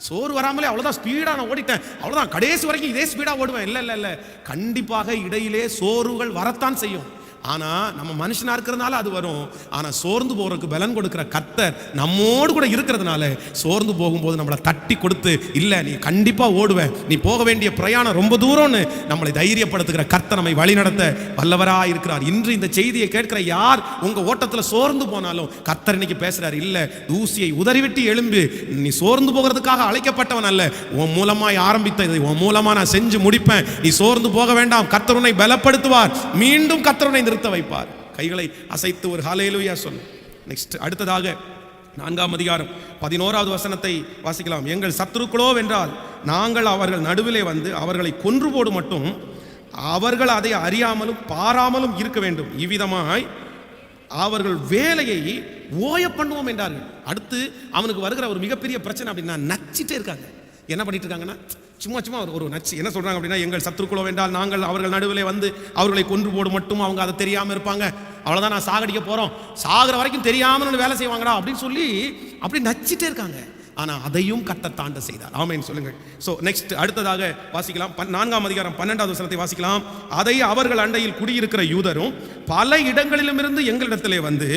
சோறு வராமலே அவ்வளவுதான் ஸ்பீடா நான் ஓடிட்டேன், அவ்வளவுதான் கடைசி வரைக்கும் இதே ஸ்பீடா ஓடுவேன். இல்ல இல்ல இல்ல, கண்டிப்பாக இடையிலே சோர்வுகள் வரத்தான் செய்யும். ஆனா நம்ம மனுஷனா இருக்கிறதுனால அது வரும். ஆனா சோர்ந்து போறதுக்கு பலன் கொடுக்கிற கர்த்தர் நம்மோடு கூட இருக்கிறதுனால சோர்ந்து போகும்போது நம்மளை தட்டி கொடுத்து, இல்ல நீ கண்டிப்பா ஓடுவ, நீ போக வேண்டிய பிரயாணம் ரொம்ப தூரம்னு நம்மளை தைரியப்படுத்துகிற கர்த்தர் நம்மை வழிநடத்த வல்லவராக இருக்கிறார். இன்று இந்த செய்தியை கேட்கிற யார் உங்க ஓட்டத்துல சோர்ந்து போனாலும் கர்த்தர் இன்னைக்கு பேசுறாரு, இல்ல தூசியை உதறிவிட்டு எழும்பு, நீ சோர்ந்து போகிறதுக்காக அழைக்கப்பட்டவன் அல்ல, உன் மூலமாய் ஆரம்பித்த இதை உன் மூலமா நான் செஞ்சு முடிப்பேன், நீ சோர்ந்து போக வேண்டாம், கர்த்தர் உன்னை பலப்படுத்துவார், மீண்டும் கர்த்தர் உன்னை நிறுத்த வைப்பார். கைகளை அசைத்து ஒரு ஹல்லேலூயா சொல்லு. நெக்ஸ்ட் அடுத்ததாக 4ஆம் அதிகாரம் 11வது வசனத்தை வாசிக்கலாம். எங்கள் சத்துருக்களோ வென்றால் நாங்கள் அவர்கள் நடுவிலே வந்து அவர்களை கொன்று போடு மட்டும் அவர்கள் அதை அறியாமலும் பாராமலும் இருக்க வேண்டும், இவ்விதமாய் அவர்கள் வேலையை ஓய பண்ணுவோம் என்றார்கள். அடுத்து அவனுக்கு வருகிற ஒரு மிகப்பெரிய பிரச்சனை அப்படின்னா நச்சிட்டே இருக்காங்க. என்ன பண்ணிட்டு இருக்காங்கன்னா சும்மா சும்மா ஒரு நச்சு. என்ன சொல்றாங்க அப்படின்னா, எங்கள் சத்துருக்களோ வென்றால் நாங்கள் அவர்கள் நடுவிலே வந்து அவர்களை கொன்று போடு மட்டும், அவங்க அதை தெரியாம இருப்பாங்க, அவ்வளவுதான் நான் சாகடிக்க போறோம், சாகிற வரைக்கும் தெரியாம வேலை செய்வாங்கடா அப்படின்னு சொல்லி அப்படி நச்சிட்டே இருக்காங்க. ஆனா அதையும் கர்த்தர் தாண்ட செய்தார். ஆமென் சொல்லுங்கள். சோ நெக்ஸ்ட் அடுத்ததாக வாசிக்கலாம். 4ஆம் அதிகாரம் 12வது வசனத்தை வாசிக்கலாம். அதை அவர்கள் அண்டையில் குடியிருக்கிற யூதரும் பல இடங்களிலுமிருந்து எங்களிடத்திலே வந்து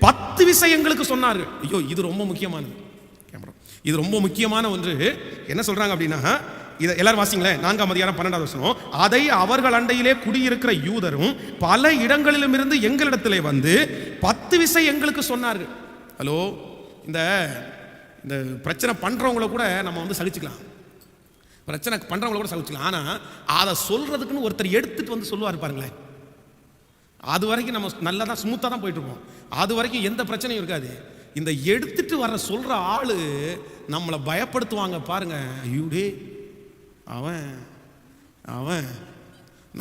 10 விஷயங்களுக்கு சொன்னார்கள். ஐயோ, இது ரொம்ப முக்கியமானது, இது ரொம்ப முக்கியமான ஒன்று. என்ன சொல்றாங்க அப்படின்னா, இதை எல்லாரும் வாசிங்களேன். 4ஆம் அதிகாரம் 12வது வசனம். அதை அவர்கள் அண்டையிலே குடியிருக்கிற யூதரும் பல இடங்களிலும் இருந்து எங்களிடத்திலே வந்து 10 விஷயங்களுக்கு சொன்னார்கள். ஹலோ, இந்த பிரச்சனை பண்றவங்கள கூட நம்ம வந்து சகிச்சுக்கலாம், பிரச்சனை பண்றவங்கள கூட சகிச்சுக்கலாம். ஆனா அதை சொல்றதுக்குன்னு ஒருத்தர் எடுத்துட்டு வந்து சொல்லுவார் பாருங்களேன், அது வரைக்கும் நம்ம நல்லா தான் ஸ்மூத்தா தான் போயிட்டு இருப்போம், அது வரைக்கும் எந்த பிரச்சனையும் இருக்காது. இந்த எடுத்துட்டு வர சொல்ற ஆளு நம்மளை பயப்படுத்துவாங்க பாருங்க. ஐயோடே, அவன் அவன்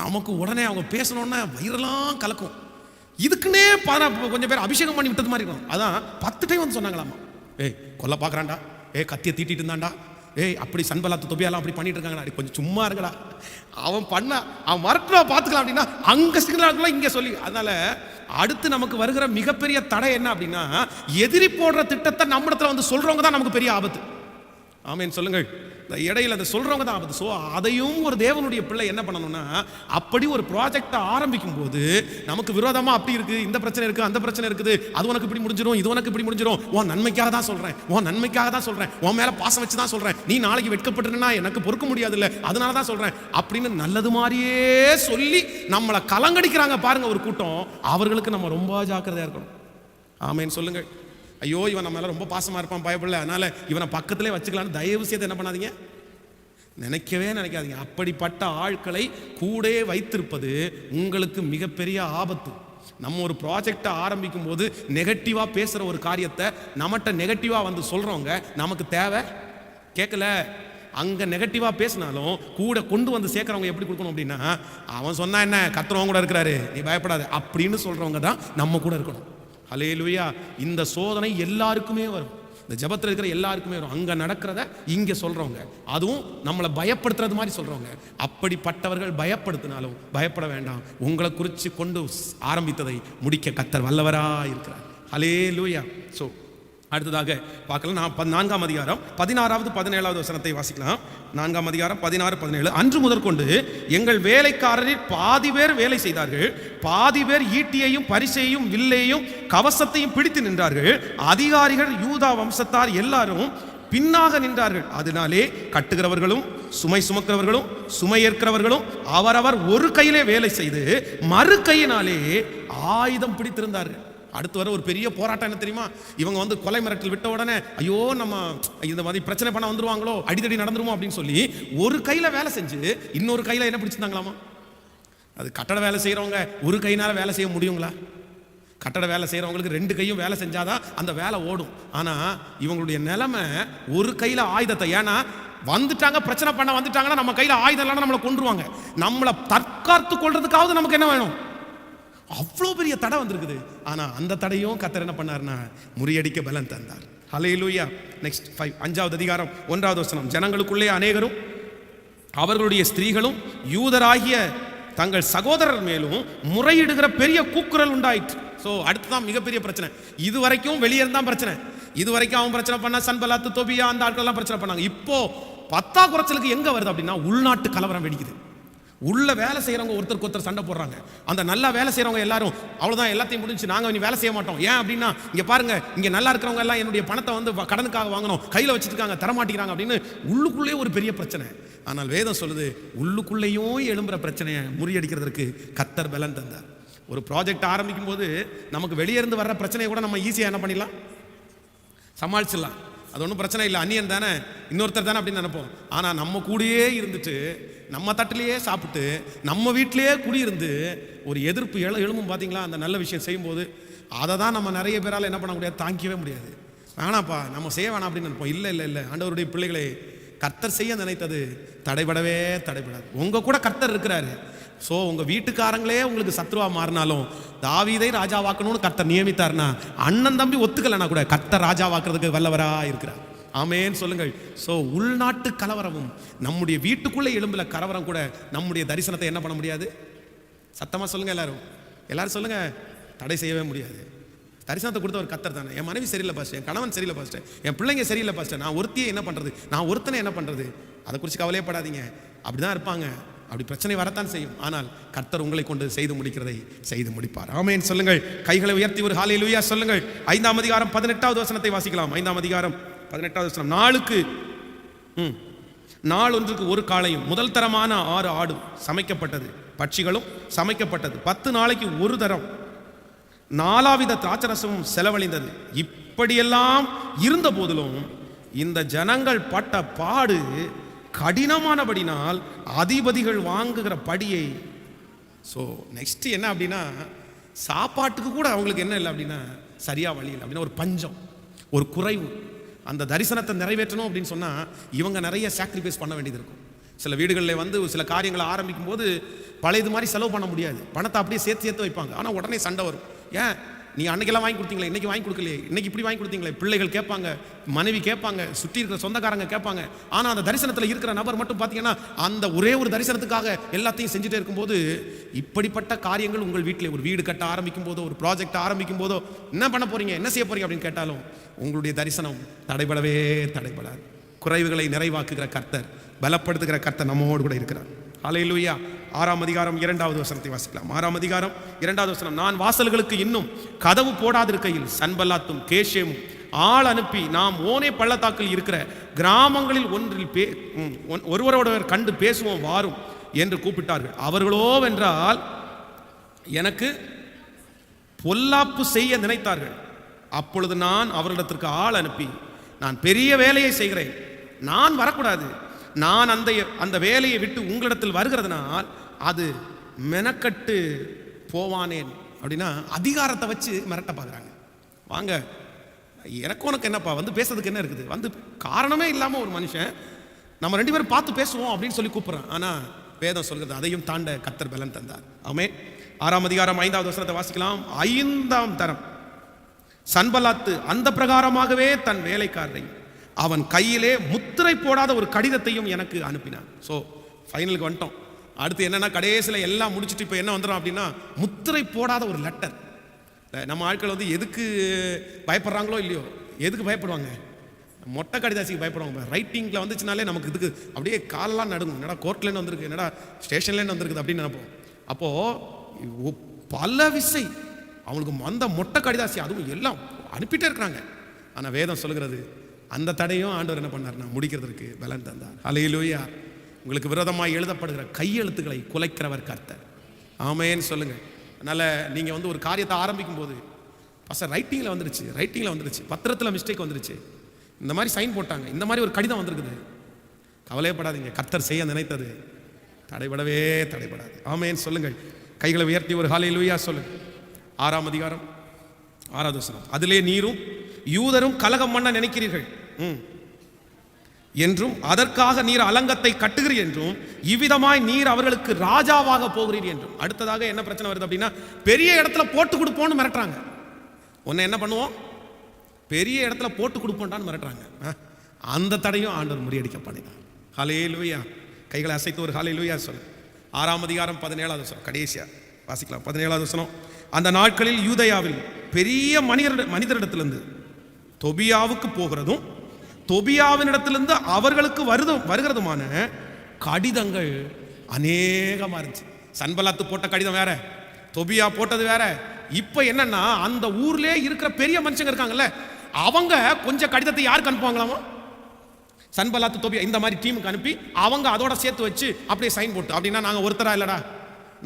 நமக்கு உடனே அவங்க பேசணுன்னா வயிறெல்லாம் கலக்கும். இதுக்குன்னே கொஞ்சம் பேர் அபிஷேகம் பண்ணி விட்டது மாதிரி இருக்கும். அதான் 10 டைம் வந்து சொன்னாங்களாமா, ஏய் கொல்ல பார்க்குறான்டா, கத்தியை தீட்டிட்டு இருந்தான்டா, அப்படி சன்பலாத்து தொபியாலாம் அப்படி பண்ணிட்டு இருக்காங்கடா, கொஞ்சம் சும்மா இருக்கடா, அவன் மறக்கிறா பார்த்துக்கலாம் அப்படின்னா அங்கே சிங்களாக்கலாம் இங்கே சொல்லி. அதனால அடுத்து நமக்கு வருகிற மிகப்பெரிய தடை என்ன அப்படின்னா, எதிரி போடுற திட்டத்தை நம்மிடத்துல வந்து சொல்றவங்க தான் நமக்கு பெரிய ஆபத்து. ஆமேன் சொல்லுங்கள். இடையில அதை சொல்றவங்க தான் ஆபத்து. ஸோ அதையும் ஒரு தேவனுடைய பிள்ளை என்ன பண்ணணும்னா, அப்படி ஒரு ப்ராஜெக்டை ஆரம்பிக்கும் போது நமக்கு விரோதமா அப்படி இருக்கு, இந்த பிரச்சனை இருக்கு, அந்த பிரச்சனை இருக்குது, அது உனக்கு இப்படி முடிஞ்சிடும், இது உனக்கு இப்படி முடிஞ்சிடும், உன் நன்மைக்காக தான் சொல்றேன், உன் நன்மைக்காக தான் சொல்றேன், உன் மேல பாசம் வச்சு தான் சொல்றேன், நீ நாளைக்கு வெட்கப்பட்டுனா எனக்கு பொறுக்க முடியாது இல்லை, அதனால தான் சொல்றேன் அப்படின்னு நல்லது மாதிரியே சொல்லி நம்மளை கலங்கடிக்கிறாங்க பாருங்க ஒரு கூட்டம். அவர்களுக்கு நம்ம ரொம்ப ஜாக்கிரதையா இருக்கணும். ஆமேன் சொல்லுங்கள். ஐயோ இவன் நம்ம மேல ரொம்ப பாசமா இருப்பான் பயப்படல, அதனால இவனை பக்கத்திலே வச்சுக்கலான்னு தயவு செய்து என்ன பண்ணாதீங்க, நினைக்கவே நினைக்காதீங்க. அப்படிப்பட்ட ஆட்களை கூட வைத்திருப்பது உங்களுக்கு மிகப்பெரிய ஆபத்து. நம்ம ஒரு ப்ராஜெக்டை ஆரம்பிக்கும் போது நெகட்டிவா பேசுற ஒரு காரியத்தை நம்மகிட்ட நெகட்டிவா வந்து சொல்றவங்க நமக்கு தேவை கேட்கல. அங்க நெகட்டிவா பேசினாலும் கூட கொண்டு வந்து சேர்க்கிறவங்க எப்படி கொடுக்கணும் அப்படின்னா, அவன் சொன்னா என்ன, கர்த்தர் கூட இருக்கிறாரு, நீ பயப்படாது அப்படின்னு சொல்றவங்க தான் நம்ம கூட இருக்கணும். ஹல்லேலூயா. இந்த சோதனை எல்லாருக்குமே வரும், இந்த ஜெபத்தில் இருக்கிற எல்லாருக்குமே வரும். அங்க நடக்கிறத இங்க சொல்றவங்க, அதுவும் நம்மளை பயப்படுத்துறது மாதிரி சொல்றவங்க. அப்படிப்பட்டவர்கள் பயப்படுத்தினாலும் பயப்பட வேண்டாம், உங்களை குறித்து கொண்டு ஆரம்பித்ததை முடிக்க கர்த்தர் வல்லவரா இருக்கிறார். ஹல்லேலூயா. ஸோ அடுத்ததாக பார்க்கலாம். 4ஆம் அதிகாரம் 16வது 17வது வசனத்தை வாசிக்கலாம். 4ஆம் அதிகாரம் 16, 17. அன்று முதற்கொண்டு எங்கள் வேலைக்காரரில் பாதி பேர் வேலை செய்தார்கள், பாதி பேர் ஈட்டியையும் பரிசையும் வில்லையும் கவசத்தையும் பிடித்து நின்றார்கள். அதிகாரிகள் யூதா வம்சத்தார் எல்லாரும் பின்னாக நின்றார்கள். அதனாலே கட்டுகிறவர்களும் சுமை சுமக்கிறவர்களும் சுமை ஏற்கிறவர்களும் அவரவர் ஒரு கையிலே வேலை செய்து மறு கையினாலே ஆயுதம் பிடித்திருந்தார்கள். அடுத்து வர ஒரு பெரிய போராட்டம் என்ன தெரியுமா, இவங்க வந்து கொலை மிரட்டல் விட்ட உடனே ஐயோ நம்ம இந்த மாதிரி பிரச்சனை பண்ண வந்துருவாங்களோ, அடிதடி நடந்துருமோ அப்படின்னு சொல்லி ஒரு கையில வேலை செஞ்சு இன்னொரு கையில என்ன பிடிச்சிருந்தாங்களாமா. அது கட்டட வேலை செய்யறவங்க ஒரு கையினால வேலை செய்ய முடியுங்களா? கட்டட வேலை செய்யறவங்களுக்கு 2 கையும் வேலை செஞ்சாதான் அந்த வேலை ஓடும். ஆனா இவங்களுடைய நிலைமை ஒரு கையில ஆயுதத்தை, ஏன்னா வந்துட்டாங்க பிரச்சனை பண்ண வந்துட்டாங்கன்னா நம்ம கையில ஆயுதம் இல்லைன்னா நம்மளை கொன்றுவாங்க, நம்மளை தற்காத்து கொள்றதுக்காவது நமக்கு என்ன வேணும், அவ்வளோ பெரிய தடை வந்திருக்குது. ஆனா அந்த தடையும் கர்த்தர் என்ன பண்ணார்னா முறியடிக்க பலன் தந்தார். ஹல்லேலூயா. நெக்ஸ்ட் 5, 5வது அதிகாரம் 1வது வசனம். ஜனங்களுக்குள்ளே அநேகரும் அவர்களுடைய ஸ்திரீகளும் யூதராகிய தங்கள் சகோதரர் மேலும் முறையிடுகிற பெரிய கூக்குரல் உண்டாயிற்று. ஸோ அடுத்துதான் மிகப்பெரிய பிரச்சனை. இது வரைக்கும் வெளியே இருந்தான் பிரச்சனை, இது வரைக்கும் அவன் பிரச்சனை பண்ண, சன்பலாத்து தொபியா அந்த ஆட்கள்லாம் பிரச்சனை பண்ணாங்க. இப்போ 10 குறைச்சலுக்கு எங்க வருது அப்படின்னா உள்நாட்டு கலவரம் வெடிக்குது. உள்ள வேலை செய்யறவங்க ஒருத்தருக்கு ஒருத்தர் சண்டை போடுறாங்க. அந்த நல்லா வேலை செய்யறவங்க எல்லாரும் அவ்வளவுதான், எல்லாத்தையும் முடிஞ்சு நாங்க இனி வேலை செய்ய மாட்டோம். ஏன் அப்படின்னா இங்க பாருங்க, இங்க நல்லா இருக்கிறவங்க எல்லாம் என்னுடைய பணத்தை வந்து கடனுக்காக வாங்கணும், கையில வச்சிருக்காங்க, தரமாட்டிக்கிறாங்க அப்படின்னு உள்ளுக்குள்ளே ஒரு பெரிய பிரச்சனை. ஆனால் வேதம் சொல்லுது, உள்ளுக்குள்ளேயும் எழும்புற பிரச்சனையை முறியடிக்கிறதுக்கு கர்த்தர் பலன் தந்தார். ஒரு ப்ராஜெக்ட் ஆரம்பிக்கும் போது நமக்கு வெளியே இருந்து வர்ற பிரச்சனையை கூட நம்ம ஈஸியா என்ன பண்ணிடலாம், சமாளிச்சிடலாம். அது ஒன்றும் பிரச்சனை இல்லை, அந்நியன் தானே, இன்னொருத்தர் தானே அப்படின்னு நினைப்போம். ஆனால் நம்ம கூடயே இருந்துட்டு நம்ம தட்டிலேயே சாப்பிட்டு நம்ம வீட்டிலேயே குடியிருந்து ஒரு எதிர்ப்பு எழும்பும் பார்த்தீங்களா, அந்த நல்ல விஷயம் செய்யும்போது அதை தான் நம்ம நிறைய பேரால் என்ன பண்ண முடியாது, தாங்கிக்கவே முடியாது. வேணாப்பா நம்ம செய்ய வேணாம் அப்படின்னு நினைப்போம். இல்லை இல்லை இல்லை, ஆண்டவருடைய பிள்ளைகளை கர்த்தர் செய்ய நினைத்தது தடைபடவே தடைபடாது. உங்க கூட கர்த்தர் இருக்கிறாரு. ஸோ உங்க வீட்டுக்காரங்களே உங்களுக்கு சத்ருவா மாறினாலும் தாவீதை ராஜாவாக்கணும்னு கர்த்தர் நியமித்தார்னா, அண்ணன் தம்பி ஒத்துக்கலைன்னா கூட கர்த்தர் ராஜாவாக்குறதுக்கு வல்லவரா இருக்கிறார். ஆமேன் சொல்லுங்கள். ஸோ உள்நாட்டு கலவரமும் நம்முடைய வீட்டுக்குள்ளே எழும்புல கலவரம் கூட நம்முடைய தரிசனத்தை என்ன பண்ண முடியாது, சத்தமா சொல்லுங்க எல்லாரும் சொல்லுங்க, தடை செய்யவே முடியாது. தரிசனத்தை கொடுத்த ஒரு கர்த்தர் தானே. என் மனைவி சரியில்லை பாஸ்டர், என் கணவன் சரியில்லை பாஸ்டர், என் பிள்ளைங்க சரியில்லை பாஸ்டர், நான் ஒருத்தியை என்ன பண்றது, நான் ஒருத்தனை என்ன பண்றது, அதை குறித்து கவலையப்படாதீங்க. அப்படிதான் இருப்பாங்க, அப்படி பிரச்சனை வரத்தான் செய்யும். ஆனால் கர்த்தர் உங்களை கொண்டு செய்து முடிக்கிறதை செய்து முடிப்பார். ஆமென் சொல்லுங்கள். கைகளை உயர்த்தி ஒரு ஹல்லேலூயா சொல்லுங்கள். 5ஆம் அதிகாரம் 18வது வசனத்தை வாசிக்கலாம். 5ஆம் அதிகாரம் 18வது வசனம். நாள் ஒன்றுக்கு ஒரு காளையும் முதல் தரமான 6 ஆடும் சமைக்கப்பட்டது, பட்சிகளும் சமைக்கப்பட்டது. 10 நாளைக்கு ஒரு தரம் 4 வித திராட்சரசமும் செலவழிந்தது. இப்படியெல்லாம் இருந்த போதிலும் இந்த ஜனங்கள் பட்ட பாடு கடினமானபடினால் அதிபதிகள் வாங்குகிற படியை. ஸோ நெக்ஸ்ட் என்ன அப்படின்னா, சாப்பாட்டுக்கு கூட அவங்களுக்கு என்ன இல்லை அப்படின்னா சரியா வழி இல்லை அப்படின்னா ஒரு பஞ்சம், ஒரு குறைவு. அந்த தரிசனத்தை நிறைவேற்றணும் அப்படின்னு சொன்னால் இவங்க நிறைய சாக்ரிஃபைஸ் பண்ண வேண்டியது இருக்கும். சில வீடுகளில் வந்து சில காரியங்களை ஆரம்பிக்கும் போது பழையது மாதிரி செலவு பண்ண முடியாது. பணத்தை அப்படியே சேர்த்து சேர்த்து வைப்பாங்க. ஆனால் உடனே சண்டை வரும். ஏன் நீ அன்னைக்கெல்லாம் வாங்கி கொடுத்தீங்களே, இன்னைக்கு வாங்கி கொடுக்கலையே, இன்னைக்கு இப்படி வாங்கி கொடுத்தீங்களே. பிள்ளைகள் கேட்பாங்க, மனைவி கேட்பாங்க, சுற்றி இருக்கிற சொந்தக்காரங்க கேட்பாங்க. ஆனால் அந்த தரிசனத்தில் இருக்கிற நபர் மட்டும் பார்த்தீங்கன்னா அந்த ஒரே ஒரு தரிசனத்துக்காக எல்லாத்தையும் செஞ்சுட்டே இருக்கும்போது, இப்படிப்பட்ட காரியங்கள் உங்கள் வீட்டில் ஒரு வீடு கட்ட ஆரம்பிக்கும் போதோ, ஒரு ப்ராஜெக்ட் ஆரம்பிக்கும் போதோ, என்ன பண்ண போறீங்க, என்ன செய்ய போறீங்க அப்படின்னு கேட்டாலும் உங்களுடைய தரிசனம் தடைபடவே தடைபடாது. குறைவுகளை நிறைவாக்குகிற கர்த்தர், பலப்படுத்துகிற கர்த்தர் நம்மோடு கூட இருக்கிறார். ஹல்லேலூயா. 6ஆம் அதிகாரம் 2வது வசனத்தை வாசிக்கலாம். 6ஆம் அதிகாரம் 2வது வசனம். நான் வாசல்களுக்கு இன்னும் கதவு போடாதிருக்கையில் சன்பல்லாத்தும் கேஷேமும் ஆள் அனுப்பி நாம் ஓனே பள்ளத்தாக்கில் இருக்கிற கிராமங்களில் ஒன்றில் ஒருவரோடவர் கண்டு பேசுவோம் வாரும் என்று கூப்பிட்டார்கள். அவர்களோ வென்றால் எனக்கு பொல்லாப்பு செய்ய நினைத்தார்கள். அப்பொழுது நான் அவர்களிடத்திற்கு ஆள் அனுப்பி, நான் பெரிய வேலையை செய்கிறேன், நான் வரக்கூடாது, நான் அந்த வேலையை விட்டு உங்களிடத்தில் வருகிறதுனால் அது மெனக்கட்டு போவானேன் அப்படின்னா அதிகாரத்தை வச்சு மிரட்ட பார்க்குறாங்க. வாங்க, எனக்கு உனக்கு என்னப்பா, வந்து பேசுறதுக்கு என்ன இருக்குது, வந்து காரணமே இல்லாமல் ஒரு மனுஷன் நம்ம 2 பேரும் பார்த்து பேசுவோம் அப்படின்னு சொல்லி கூப்பிட்றான். ஆனால் வேதம் சொல்கிறது அதையும் தாண்ட கர்த்தர் பலன் தந்தார். ஆமென். 6ஆம் அதிகாரம் 5வது வசனத்தை வாசிக்கலாம். 5ஆம் தரம் சன்பல்லாத்து அந்த பிரகாரமாகவே தன் வேலைக்காரரை அவன் கையிலே முத்திரை போடாத ஒரு கடிதத்தையும் எனக்கு அனுப்பினான். ஸோ ஃபைனலுக்கு வந்துட்டோம். அடுத்து என்னன்னா, கடைசியில் எல்லாம் முடிச்சுட்டு இப்போ என்ன வந்துடும் அப்படின்னா, முத்திரை போடாத ஒரு லெட்டர். நம்ம ஆட்கள் வந்து எதுக்கு பயப்படுறாங்களோ இல்லையோ, எதுக்கு பயப்படுவாங்க, மொட்டை கடிதாசிக்கு பயப்படுவாங்க. ரைட்டிங்கில் வந்துச்சுனாலே நமக்கு இதுக்கு அப்படியே காலெல்லாம் நடுங்கும். என்னடா கோர்ட்லேருந்து வந்திருக்கு, என்னடா ஸ்டேஷன்லேருந்து வந்திருக்குது அப்படின்னு நினைப்போம். அப்போது பல விசை அவங்களுக்கு அந்த மொட்டை கடிதாசி அதுவும் எல்லாம் அனுப்பிட்டே இருக்கிறாங்க. ஆனால் வேதம் சொல்கிறது அந்த தடையும் ஆண்டவர் என்ன பண்ணார்னா முடிக்கிறதுக்கு பலன் தந்தார். ஹல்லேலூயா. உங்களுக்கு விரோதமாக எழுதப்படுகிற கையெழுத்துக்களை குலைக்கிறவர் கர்த்தர். ஆமென் சொல்லுங்க. அதனால் நீங்கள் வந்து ஒரு காரியத்தை ஆரம்பிக்கும் போது ரைட்டிங்கில் வந்துருச்சு, பத்திரத்தில் மிஸ்டேக் வந்துருச்சு, இந்த மாதிரி சைன் போட்டாங்க, இந்த மாதிரி ஒரு கடிதம் வந்திருக்குது, கவலையப்படாதீங்க. கர்த்தர் செய்ய நினைத்தது தடைபடவே தடைபடாது. ஆமென் சொல்லுங்கள். கைகளை உயர்த்தி ஒரு ஹல்லேலூயா சொல்லுங்க. 6ஆம் அதிகாரம் 6வது வசனம். அதிலே நீரும் யூதரும் கலகம் பண்ண நினைக்கிறீர்கள் என்றும் அதற்காக நீர் அலங்கத்தை கட்டுகிறீர் என்றும் இவ்விதமாய் நீர் அவர்களுக்கு ராஜாவாக போகிறீர் என்றும். அடுத்ததாக என்ன பிரச்சனை வருது அப்படின்னா, பெரிய இடத்துல போட்டு கொடுப்போம்னு மிரட்டுறாங்க. உன்னை என்ன பண்ணுவோம், பெரிய இடத்துல போட்டு கொடுப்போம்டான்னு மிரட்டுறாங்க. அந்த தடையும் ஆண்டவர் முறியடிக்க பண்ணினார். ஹல்லேலூயா. கைகளை அசைத்து ஒரு ஹல்லேலூயா சொல்லு. 6ஆம் அதிகாரம் 17வது வசனம் கடைசியா வாசிக்கலாம். 17வது வசனம். அந்த நாட்களில் யூதேயாவில் பெரிய மனிதரிடத்திலிருந்து தொபியாவுக்கு போகிறதும் தொபியாவினிடத்திலிருந்து அவர்களுக்கு வருகிறதுமான கடிதங்கள் அநேகமா இருந்துச்சு. சன்பல்லாத்து போட்ட கடிதம் வேற, தொபியா போட்டது வேற. இப்ப என்னன்னா, அந்த ஊர்லயே இருக்கிற பெரிய மனுஷங்க இருக்காங்கல்ல, அவங்க கொஞ்சம் கடிதத்தை யாருக்கு அனுப்புவாங்களாமா, சன்பல்லாத்து தொபியா இந்த மாதிரி டீமுக்கு அனுப்பி அவங்க அதோட சேர்த்து வச்சு அப்படியே சைன் போட்டு, அப்படின்னா நாங்கள் ஒருத்தரா இல்லடா,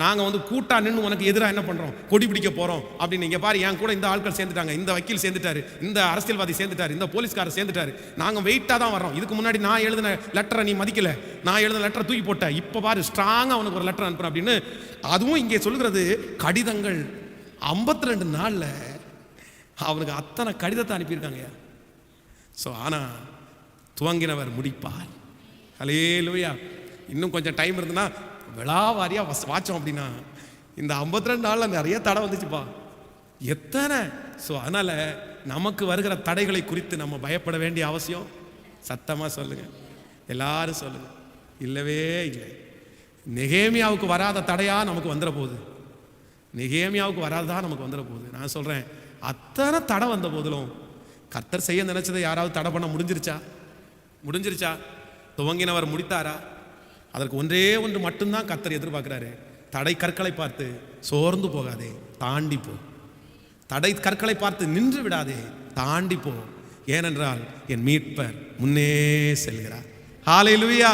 நாங்கள் வந்து கூட்டா நின்று உனக்கு எதிராக என்ன பண்ணுறோம், கொடி பிடிக்க போகிறோம் அப்படின்னு. இங்கே பாரு, என் கூட இந்த ஆட்கள் சேர்ந்துட்டாங்க, இந்த வக்கீல் சேர்ந்துட்டாரு, இந்த அரசியல்வாதி சேர்ந்துட்டாரு, இந்த போலீஸ்காரர் சேர்ந்துட்டாரு, நாங்கள் வெயிட்டாக தான் வரோம். இதுக்கு முன்னாடி நான் எழுதின லெட்டரை நீ மதிக்கல, நான் எழுதின லெட்டரை தூக்கி போட்ட, இப்போ பாரு ஸ்ட்ராங்காக அவனுக்கு ஒரு லெட்டர் அனுப்புறேன் அப்படின்னு. அதுவும் இங்கே சொல்கிறது கடிதங்கள் 52 நாளில் அவனுக்கு அத்தனை கடிதத்தை அனுப்பியிருக்காங்க. ஸோ ஆனால் துவங்கினவர் முடிப்பார். ஹல்லேலூயா. இன்னும் கொஞ்சம் டைம் இருந்ததுன்னா விழாவாரியாக வாச்சோம் அப்படின்னா இந்த 52 நாளில் நிறைய தடை வந்துச்சுப்பா, எத்தனை. ஸோ அதனால் நமக்கு வருகிற தடைகளை குறித்து நம்ம பயப்பட வேண்டிய அவசியம், சத்தமாக சொல்லுங்கள், எல்லாரும் சொல்லுங்கள், இல்லவே இல்லை. நெகேமியாவுக்கு வராத தடையாக நமக்கு வந்துட போகுது, நெகேமியாவுக்கு வராததான் நமக்கு வந்துட போகுது. நான் சொல்கிறேன், அத்தனை தடை வந்த போதிலும் கர்த்தர் செய்ய நினைச்சதை யாராவது தடை பண்ண முடிஞ்சிருச்சா? துவங்கினவர் முடித்தாரா? அதற்கு ஒன்றே ஒன்று மட்டும்தான் கர்த்தர் எதிர்பார்க்கிறாரு. தடை கற்களை பார்த்து சோர்ந்து போகாதே, தாண்டி போ. தடை கற்களை பார்த்து நின்று விடாதே, தாண்டி போ. ஏனென்றால் என் மீட்பர் முன்னே செல்கிறார். ஹல்லேலூயா.